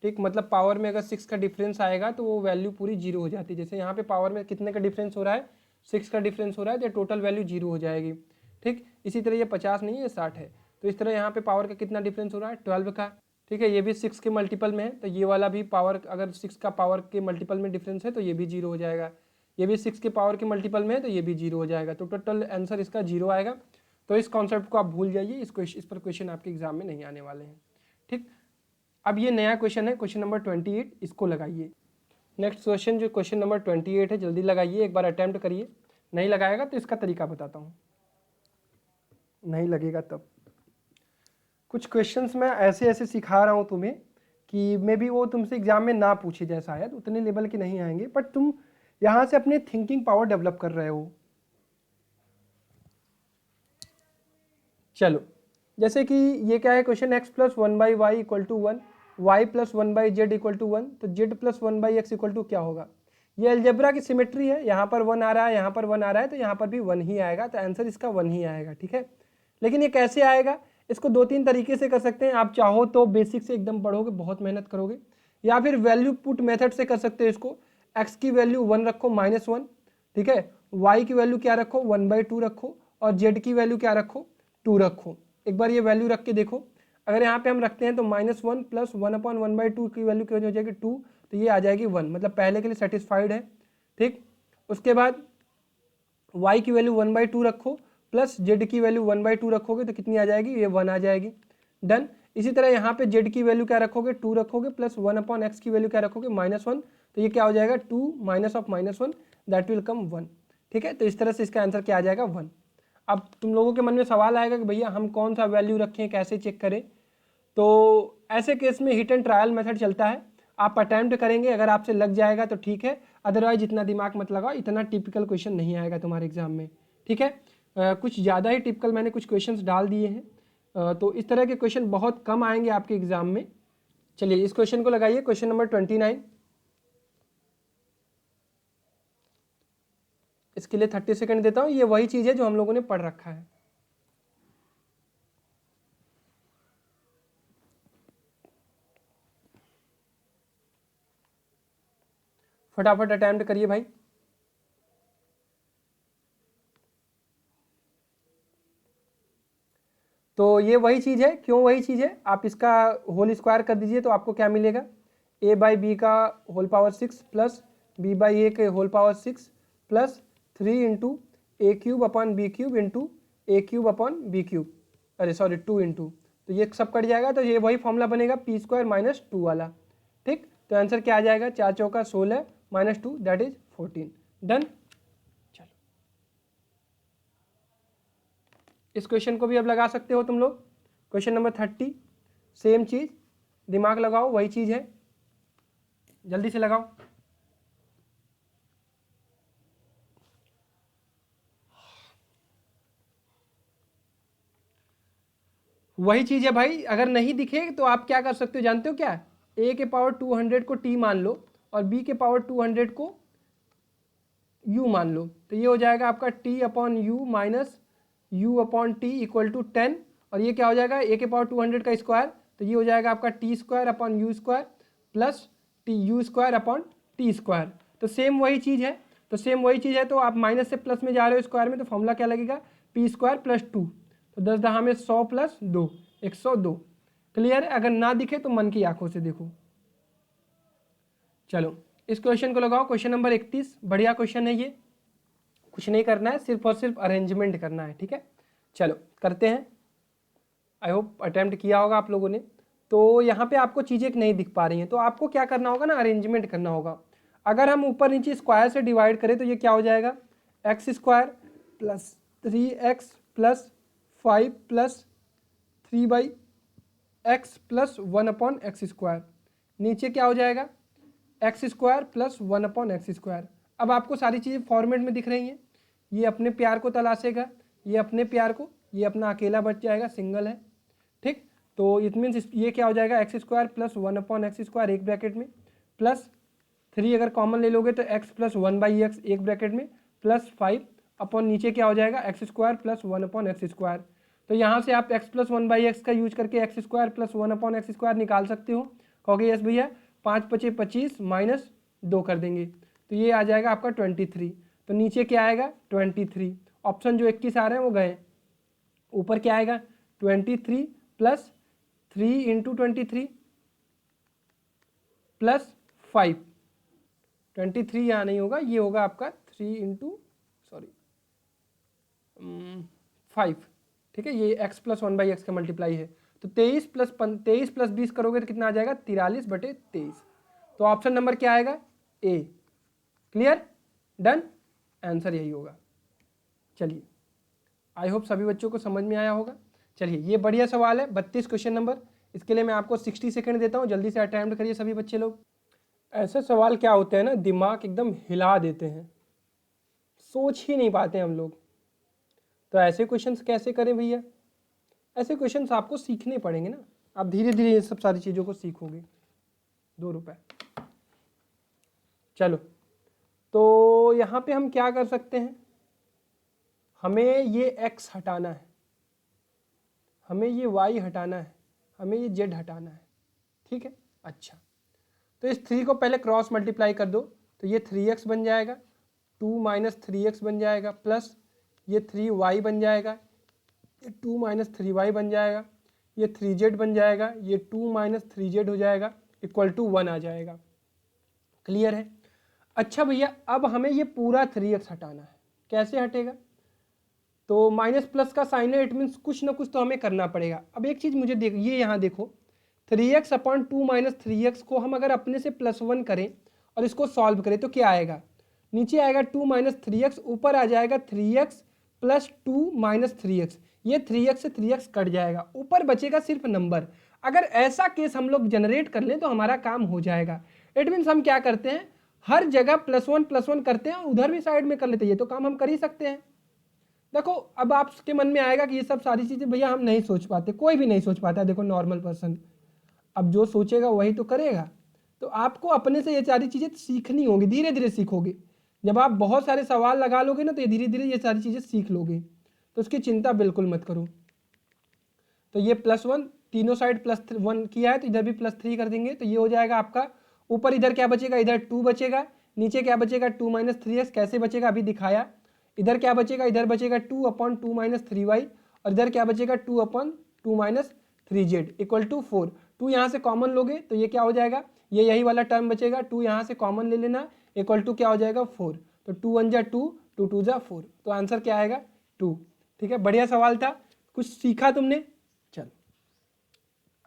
ठीक। मतलब पावर में अगर 6 का डिफरेंस आएगा तो वो वैल्यू पूरी 0 हो जाती है। जैसे यहाँ पे पावर में कितने का डिफरेंस हो रहा है, 6 का डिफरेंस हो रहा है, तो टोटल वैल्यू 0 हो जाएगी, ठीक। इसी तरह ये 50 नहीं है, 60 है, तो इस तरह यहाँ पे पावर का कितना डिफरेंस हो रहा है, 12 का, ठीक है। ये भी 6 के मल्टीपल में है, तो ये वाला भी पावर अगर 6 का पावर के मल्टीपल में डिफरेंस है तो ये भी 0 हो जाएगा। ये भी 6 के पावर के मल्टीपल में है तो ये भी 0 हो जाएगा, तो टोटल आंसर इसका 0 आएगा। तो इस कॉन्सेप्ट को आप भूल जाइए, इस पर क्वेश्चन आपके एग्जाम में नहीं आने वाले हैं, ठीक। अब ये नया क्वेश्चन है, क्वेश्चन नंबर 28, इसको लगाइए। नेक्स्ट क्वेश्चन जो क्वेश्चन नंबर 28 है, जल्दी लगाइए, एक बार अटेम्प्ट करिए। नहीं लगाएगा तो इसका तरीका बताता हूँ, नहीं लगेगा तब। कुछ क्वेश्चंस मैं ऐसे ऐसे सिखा रहा हूँ तुम्हें कि मे बी वो तुमसे एग्जाम में ना पूछे जाए, शायद उतने लेवल के नहीं आएंगे, बट तुम यहाँ से अपने थिंकिंग पावर डेवलप कर रहे हो। चलो जैसे कि ये क्या है question, x plus 1/y equal to 1, y plus 1/z equal to 1, तो z plus 1/x equal to क्या होगा। ये अलजेब्रा की सिमेट्री है, यहाँ पर 1 आ रहा है, यहाँ पर 1 आ रहा है, तो यहाँ पर भी 1 ही आएगा, तो आंसर इसका 1 ही आएगा, ठीक है। लेकिन ये कैसे आएगा, इसको 2-3 तरीके से कर सकते हैं। आप चाहो तो बेसिक से एकदम पढ़ोगे, बहुत मेहनत करोगे, या फिर वैल्यू पुट मेथड से कर सकते हो इसको। x की वैल्यू 1 रखो, -1, ठीक है। y की वैल्यू क्या रखो, 1/2 रखो, और z की वैल्यू क्या रखो, 2 रखो। एक बार ये वैल्यू रख के देखो, अगर यहाँ पे हम रखते हैं तो -1 प्लस 1/1/2 की वैल्यू क्या हो जाएगी, 2, तो ये आ जाएगी 1, मतलब पहले के लिए सेटिस्फाइड है, ठीक। उसके बाद y की वैल्यू 1/2 रखो, प्लस z की वैल्यू 1/2 रखोगे तो कितनी आ जाएगी, ये 1 आ जाएगी, डन। इसी तरह यहाँ पे z की वैल्यू क्या रखोगे, 2 रखोगे, प्लस 1/x की वैल्यू क्या रखोगे, -1, तो ये क्या हो जाएगा, 2 minus of -1 that will come 1, ठीक है। तो इस तरह से इसका आंसर क्या आ जाएगा, 1। अब तुम लोगों के मन में सवाल आएगा कि भैया हम कौन सा वैल्यू रखें, कैसे चेक करें। तो ऐसे केस में हिट एंड ट्रायल मेथड चलता है, आप अटैम्प्ट करेंगे, अगर आपसे लग जाएगा तो ठीक है, अदरवाइज इतना दिमाग मत लगाओ, इतना टिपिकल क्वेश्चन नहीं आएगा तुम्हारे एग्जाम में, ठीक है। कुछ ज़्यादा ही टिपिकल मैंने कुछ क्वेश्चंस डाल दिए हैं, तो इस तरह के क्वेश्चन बहुत कम आएंगे आपके एग्जाम में। चलिए इस क्वेश्चन को लगाइए, क्वेश्चन नंबर 29। इसके लिए 30 सेकंड देता हूँ, ये वही चीज़ है जो हम लोगों ने पढ़ रखा है। फटाफट अटेम्प्ट करिए भाई। तो ये वही चीज़ है, क्यों वही चीज़ है, आप इसका होल स्क्वायर कर दीजिए तो आपको क्या मिलेगा, a बाई बी का whole power 6 plus b by A के whole power 6 plus 3 into A cube upon B cube into A cube upon B cube, अरे सॉरी 2 इंटू, तो ये सब कट जाएगा तो ये वही फॉर्मूला बनेगा पी स्क्वायर माइनस 2 वाला। ठीक, तो आंसर क्या आ जाएगा, 4 चौका 16 माइनस 2 दैट इज 14। डन। चलो इस क्वेश्चन को भी अब लगा सकते हो तुम लोग। क्वेश्चन नंबर 30 सेम चीज, दिमाग लगाओ, वही चीज है, जल्दी से लगाओ। वही चीज है भाई, अगर नहीं दिखे तो आप क्या कर सकते हो जानते हो क्या, a के पावर 200 को t मान लो और b के पावर 200 को u मान लो, तो ये हो जाएगा आपका t upon u minus u upon t equal to 10, और ये क्या हो जाएगा a के पावर 200 का स्क्वायर, तो ये हो जाएगा आपका T square upon you square plus T U square upon T square. तो सेम वही चीज़ है, तो सेम वही चीज़ है, तो आप माइनस से प्लस में जा रहे हो स्क्वायर में, तो फॉर्मूला क्या लगेगा पी स्क्वायर प्लस 2, तो 10 दहा में 100 प्लस 2 102। क्लियर है, अगर ना दिखे तो मन की आंखों से देखो। चलो इस क्वेश्चन को लगाओ, क्वेश्चन नंबर 31, बढ़िया क्वेश्चन है ये, कुछ नहीं करना है, सिर्फ और सिर्फ अरेंजमेंट करना है। ठीक है, चलो करते हैं। आई होप अटेम्प्ट किया होगा आप लोगों ने। तो यहाँ पे आपको चीज़ें नहीं दिख पा रही हैं, तो आपको क्या करना होगा ना, अरेंजमेंट करना होगा। अगर हम ऊपर नीचे स्क्वायर से डिवाइड करें तो ये क्या हो जाएगा, x square plus 3x plus 5 plus 3/x plus 1 upon x square, नीचे क्या हो जाएगा x square plus 1 upon x square. अब आपको सारी चीज़ें फॉर्मेट में दिख रही हैं, ये अपने प्यार को तलाशेगा, ये अपने प्यार को, ये अपना अकेला बच जाएगा, सिंगल है। ठीक, तो इट मीन्स ये क्या हो जाएगा x square plus 1 upon x square एक ब्रैकेट में प्लस 3 अगर कॉमन ले लोगे तो x प्लस 1/x एक ब्रैकेट में प्लस 5 अपॉन नीचे क्या हो जाएगा x square plus 1 upon x square. तो यहाँ से आप x प्लस 1/x का यूज करके x square plus 1 upon x square निकाल सकते हो। कहोगे यस भैया, 5 पचे 25 माइनस 2 कर देंगे तो ये आ जाएगा आपका 23। तो नीचे क्या आएगा 23, ऑप्शन जो 21 आ रहे हैं वो गए, ऊपर क्या आएगा 23 प्लस 3 इंटू 23 प्लस 5, 23 यहाँ नहीं होगा, ये होगा आपका 3 इंटू सॉरी 5। ठीक है, ये x प्लस 1/x का मल्टीप्लाई है, तो 23 प्लस 20 करोगे तो कितना आ जाएगा 43/23। तो ऑप्शन नंबर क्या आएगा ए। क्लियर, डन, आंसर यही होगा। चलिए आई होप सभी बच्चों को समझ में आया होगा। चलिए ये बढ़िया सवाल है 32 क्वेश्चन नंबर, इसके लिए मैं आपको 60 सेकंड देता हूँ, जल्दी से अटेम्प्ट करिए सभी बच्चे लोग। ऐसे सवाल क्या होते हैं ना, दिमाग एकदम हिला देते हैं, सोच ही नहीं पाते हम लोग। तो ऐसे क्वेश्चंस कैसे करें भैया, ऐसे क्वेश्चंस आपको सीखने पड़ेंगे ना, आप धीरे धीरे ये सब सारी चीज़ों को सीखोगे। 2 रुपए। चलो तो यहाँ पे हम क्या कर सकते हैं, हमें ये x हटाना है, हमें ये y हटाना है, हमें ये z हटाना है। ठीक है, अच्छा तो इस 3 को पहले क्रॉस मल्टीप्लाई कर दो, तो ये 3x बन जाएगा, 2 माइनस 3x बन जाएगा, प्लस ये 3y बन जाएगा, ये 2 माइनस 3y बन जाएगा, ये 3z बन जाएगा, ये 2 माइनस 3z हो जाएगा, इक्वल टू 1 आ जाएगा। क्लियर है। अच्छा भैया अब हमें ये पूरा 3x हटाना है, कैसे हटेगा, तो माइनस प्लस का साइन है, इट मीन्स कुछ ना कुछ तो हमें करना पड़ेगा। अब एक चीज़ मुझे देख, ये यहाँ देखो 3x अपॉन 2 माइनस 3x को हम अगर अपने से +1 करें और इसको सॉल्व करें तो क्या आएगा, नीचे आएगा 2 माइनस 3x, ऊपर आ जाएगा 3x प्लस 2 माइनस 3x, ये 3x से 3x कट जाएगा, ऊपर बचेगा सिर्फ नंबर। अगर ऐसा केस हम लोग जनरेट कर लें तो हमारा काम हो जाएगा। इट मीन्स हम क्या करते हैं, हर जगह +1 करते हैं और उधर भी साइड में कर लेते हैं, ये तो काम हम कर ही सकते हैं। देखो अब आपके मन में आएगा कि ये सब सारी चीज़ें भैया हम नहीं सोच पाते, कोई भी नहीं सोच पाता। देखो नॉर्मल पर्सन, अब जो सोचेगा वही तो करेगा। तो आपको अपने से ये सारी चीज़ें सीखनी होगी, धीरे धीरे सीखोगे। जब आप बहुत सारे सवाल लगा लोगे ना तो ये धीरे धीरे ये सारी चीज़ें सीख लोगे, तो उसकी चिंता बिल्कुल मत करो। तो ये +1 तीनों साइड +1 किया है तो इधर भी +3 कर देंगे, तो ये हो जाएगा आपका, ऊपर इधर क्या बचेगा, इधर 2 बचेगा, नीचे क्या बचेगा 2 माइनस 3x, कैसे बचेगा अभी दिखाया। इधर क्या बचेगा, इधर बचेगा 2 अपॉन 2 माइनस 3y, और इधर क्या बचेगा 2 upon 2 minus 3z equal to 4। 2 यहाँ से कॉमन लोगे तो ये क्या हो जाएगा, ये यही वाला टर्म बचेगा, 2 यहाँ से कॉमन ले लेना, इक्वल टू क्या हो जाएगा 4, तो 2 1 जा 2, 2 2 जा 4, तो आंसर क्या आएगा 2। ठीक है, बढ़िया सवाल था, कुछ सीखा तुमने, चलो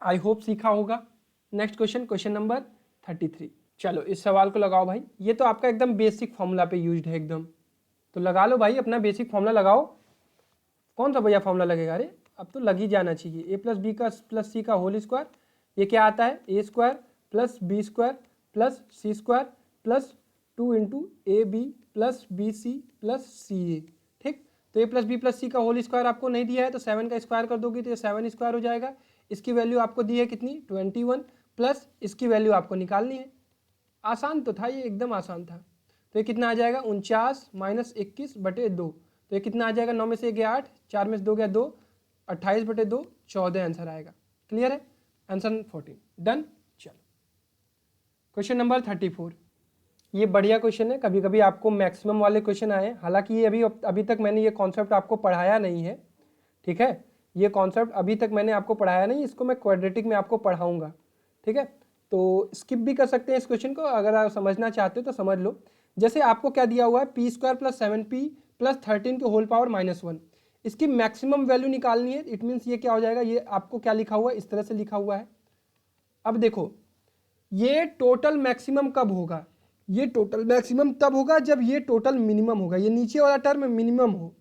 आई होप सीखा होगा। Next question, question number 33। चलो इस सवाल को लगाओ भाई, ये तो आपका एकदम बेसिक फॉर्मूला पे यूज्ड है एकदम, तो लगा लो भाई अपना बेसिक फॉर्मूला लगाओ। कौन सा भैया फॉर्मूला लगेगा, अरे अब तो लग ही जाना चाहिए, ए प्लस बी का प्लस सी का होल स्क्वायर, ये क्या आता है A square plus B square plus C square plus 2 into A B plus B C plus C A. ठीक, तो A plus B plus C का होल स्क्वायर आपको नहीं दिया है, तो 7 का स्क्वायर कर दोगे तो ये 7 स्क्वायर हो जाएगा। इसकी वैल्यू आपको दी है कितनी 21, प्लस इसकी वैल्यू आपको निकालनी है। आसान तो था ये, एकदम आसान था। तो ये कितना आ जाएगा 49 माइनस 21/2, तो ये कितना आ जाएगा, 9 में से 1 गया 8, 4 में से 2 गया 2, 28/2 14 आंसर आएगा। क्लियर है, आंसर 14 डन। चलो क्वेश्चन नंबर 34, ये बढ़िया क्वेश्चन है, कभी कभी आपको मैक्सिमम वाले क्वेश्चन आए, हालांकि ये अभी तक मैंने ये कॉन्सेप्ट आपको पढ़ाया नहीं है। ठीक है, ये कॉन्सेप्ट अभी तक मैंने आपको पढ़ाया नहीं, इसको मैं क्वाड्रेटिक में आपको पढ़ाऊंगा। ठीक है, तो स्किप भी कर सकते हैं इस क्वेश्चन को, अगर आप समझना चाहते हो तो समझ लो। जैसे आपको क्या दिया हुआ है, P square plus 7p plus 13 के होल पावर -1, इसकी मैक्सिमम वैल्यू निकालनी है। इट मीन्स ये क्या हो जाएगा, ये आपको क्या लिखा हुआ है, इस तरह से लिखा हुआ है। अब देखो ये टोटल मैक्सिमम कब होगा, ये टोटल मैक्सिमम तब होगा जब ये टोटल मिनिमम होगा, ये नीचे वाला टर्म मिनिमम हो।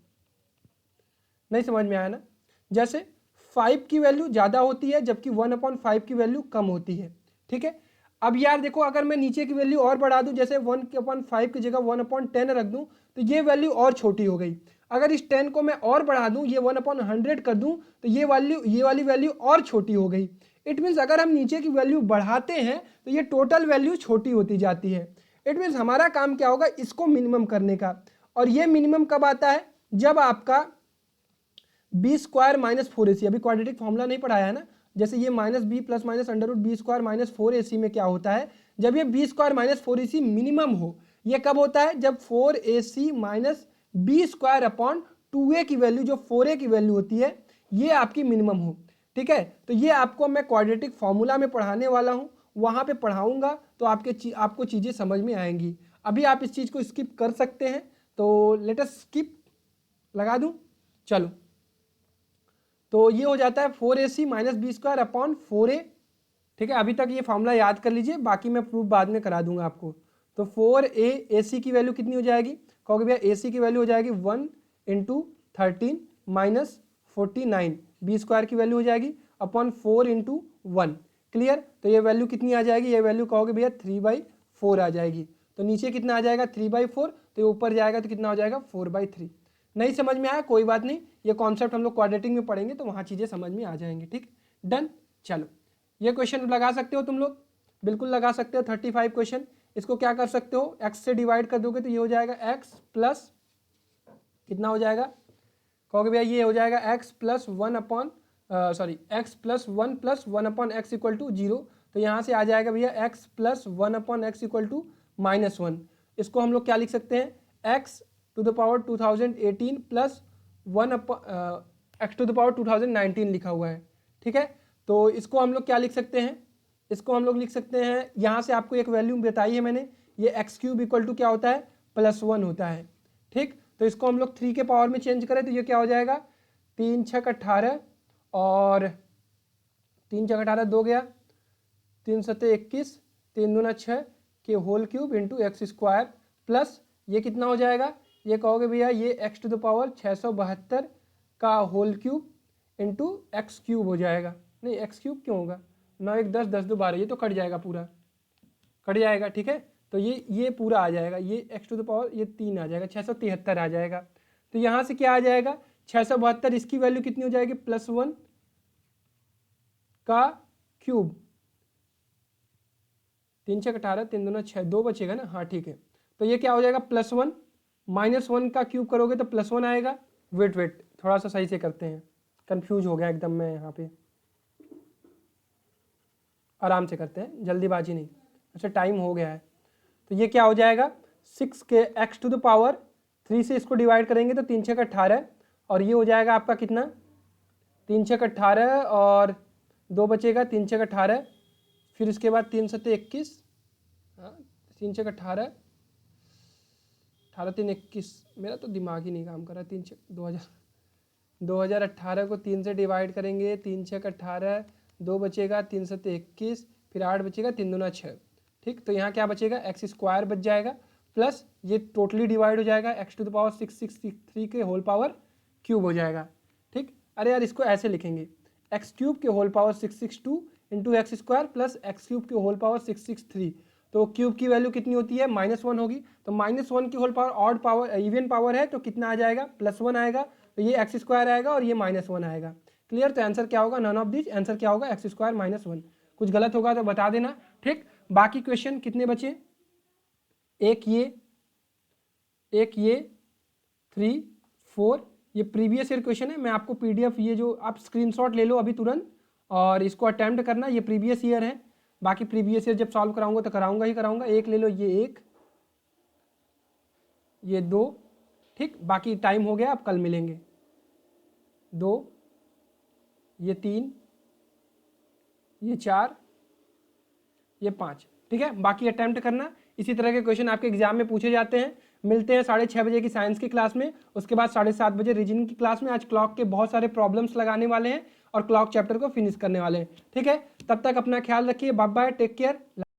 नहीं समझ में आया ना, जैसे 5 की वैल्यू ज़्यादा होती है जबकि 1/5 की वैल्यू कम होती है। ठीक है, अब यार देखो अगर मैं नीचे की वैल्यू और बढ़ा दूं, जैसे 1/5 की जगह 1/10 रख दूं, तो ये वैल्यू और छोटी हो गई। अगर इस 10 को मैं और बढ़ा दूं, ये 1/100 कर दूं, तो ये वाली वैल्यू और छोटी हो गई। इट मीन्स अगर हम नीचे की वैल्यू बढ़ाते हैं तो ये टोटल वैल्यू छोटी होती जाती है। इट मीन्स हमारा काम क्या होगा, इसको मिनिमम करने का। और ये मिनिमम कब आता है, जब आपका बी स्क्वायर माइनस 4ac, अभी क्वाड्रेटिक फॉर्मूला नहीं पढ़ाया है ना, जैसे ये -b plus minus √b square minus 4ac में क्या होता है, जब ये b square minus 4ac minimum हो। ये कब होता है, जब 4ac minus B square upon 2a की वैल्यू, जो 4a की वैल्यू होती है, ये आपकी मिनिमम हो। ठीक है, तो ये आपको मैं क्वाड्रेटिक फॉर्मूला में पढ़ाने वाला हूँ, वहाँ पे पढ़ाऊँगा तो आपको चीज़ें समझ में आएंगी। अभी आप इस चीज़ को स्किप कर सकते हैं, तो लेट अस स्किप लगा दूँ। चलो, तो ये हो जाता है 4ac minus B square upon 4a। ठीक है, अभी तक ये फॉर्मूला याद कर लीजिए, बाकी मैं प्रूफ बाद में करा दूंगा आपको। तो 4ac की वैल्यू कितनी हो जाएगी, कहोगे भैया ac की वैल्यू हो जाएगी 1 × 13 माइनस 49, बी स्क्वायर की वैल्यू हो जाएगी अपॉन 4 × 1। क्लियर, तो ये वैल्यू कितनी आ जाएगी, ये वैल्यू कहोगे भैया 3/4 आ जाएगी। तो नीचे कितना आ जाएगा 3/4, तो ये ऊपर जाएगा तो कितना हो जाएगा 4/3। नहीं समझ में आया कोई बात नहीं, ये कॉन्सेप्ट हम लोग क्वाड्रेटिक में पढ़ेंगे तो वहाँ चीज़ें समझ में आ जाएंगी। ठीक, डन। चलो ये क्वेश्चन लगा सकते हो तुम लोग, बिल्कुल लगा सकते हो। 35 क्वेश्चन, इसको क्या कर सकते हो, x से डिवाइड कर दोगे तो ये हो जाएगा x प्लस कितना हो जाएगा, कहोगे भैया ये हो जाएगा x plus 1 x plus 1 plus 1/x equal to 0। तो यहाँ से आ जाएगा भैया x plus 1/x equal to -1। इसको हम लोग क्या लिख सकते हैं, x to the power 2018 plus 1x to the power 2019 लिखा हुआ है। ठीक है, तो इसको हम लोग क्या लिख सकते हैं, इसको हम लोग लिख सकते हैं, यहाँ से आपको एक वैल्यू बताई है मैंने, ये x³ इक्वल टू क्या होता है +1 होता है। ठीक, तो इसको हम लोग 3 के पावर में चेंज करें तो ये क्या हो जाएगा 3 छक 18 और 3 छक 18 2 गया, 3 सत्ते 21, 3 दूना 6 के whole cube into x² plus ये कितना हो जाएगा, ये कहोगे भैया ये x टू द पावर 672 का होल क्यूब इंटू x³ हो जाएगा। नहीं x³ क्यों होगा, 9 1 10 10 2 12, ये तो कट जाएगा, पूरा कट जाएगा। ठीक है, तो ये पूरा आ जाएगा, ये x टू द पावर ये 3 आ जाएगा, 673 आ जाएगा। तो यहाँ से क्या आ जाएगा 672, इसकी वैल्यू कितनी हो जाएगी +1 का क्यूब, 3 छक 18 3 दूना 6 2 बचेगा ना, हाँ ठीक है। तो ये क्या हो जाएगा +1 -1 का क्यूब करोगे तो +1 आएगा। वेट थोड़ा सा सही से करते हैं, कंफ्यूज हो गया एकदम मैं यहाँ पे, आराम से करते हैं, जल्दीबाजी नहीं। अच्छा टाइम हो गया है, तो ये क्या हो जाएगा 6 के x टू द पावर 3 से इसको डिवाइड करेंगे तो 3 छक 18 और ये हो जाएगा आपका कितना 3 छक 18 और 2 बचेगा 3 छक 18, फिर उसके बाद 3 सत्ते 21, हाँ 3 छक 18, 18 3 21, मेरा तो दिमाग ही नहीं काम कर रहा। 3 छक 2018 को 3 से डिवाइड करेंगे, 3 छक 18, 2 बचेगा, 3 सत्ते 21, फिर 8 बचेगा, 3 दूना 6। ठीक, तो यहाँ क्या बचेगा, एक्स स्क्वायर बच जाएगा, प्लस ये टोटली डिवाइड हो जाएगा, एक्स टू द पावर 663 के होल पावर क्यूब हो जाएगा। ठीक, अरे यार इसको ऐसे लिखेंगे, एक्स क्यूब के whole power 662 into x square plus x cube के होल पावर 663। तो क्यूब की वैल्यू कितनी होती है, -1 होगी। तो -1 की whole power odd power even power है, तो कितना आ जाएगा, +1 आएगा। तो ये एक्स स्क्वायर आएगा और ये -1 आएगा। क्लियर, तो आंसर क्या होगा, नन ऑफ दिस, आंसर क्या होगा, एक्स स्क्वायर -1। कुछ गलत होगा तो बता देना। ठीक, बाकी क्वेश्चन कितने बचे, एक ये 3 4, ये प्रीवियस ईयर क्वेश्चन है। मैं आपको पीडीएफ, ये जो आप स्क्रीनशॉट ले लो अभी तुरंत और इसको अटेम्प्ट करना, ये प्रीवियस ईयर है। बाकी प्रीवियस ईयर जब सॉल्व कराऊंगा तो कराऊंगा ही कराऊंगा। एक ले लो, ये 1, ये 2। ठीक, बाकी टाइम हो गया, अब कल मिलेंगे। 2, ये 3, ये 4, ये 5। ठीक है, बाकी अटेम्प्ट करना। इसी तरह के क्वेश्चन आपके एग्जाम में पूछे जाते हैं। मिलते हैं 6:30 बजे की साइंस की क्लास में, उसके बाद 7:30 बजे रीजनिंग की क्लास में। आज क्लॉक के बहुत सारे प्रॉब्लम्स लगाने वाले हैं और क्लॉक चैप्टर को फिनिश करने वाले हैं। ठीक है, तब तक अपना ख्याल रखिए, बाय बाय, टेक केयर।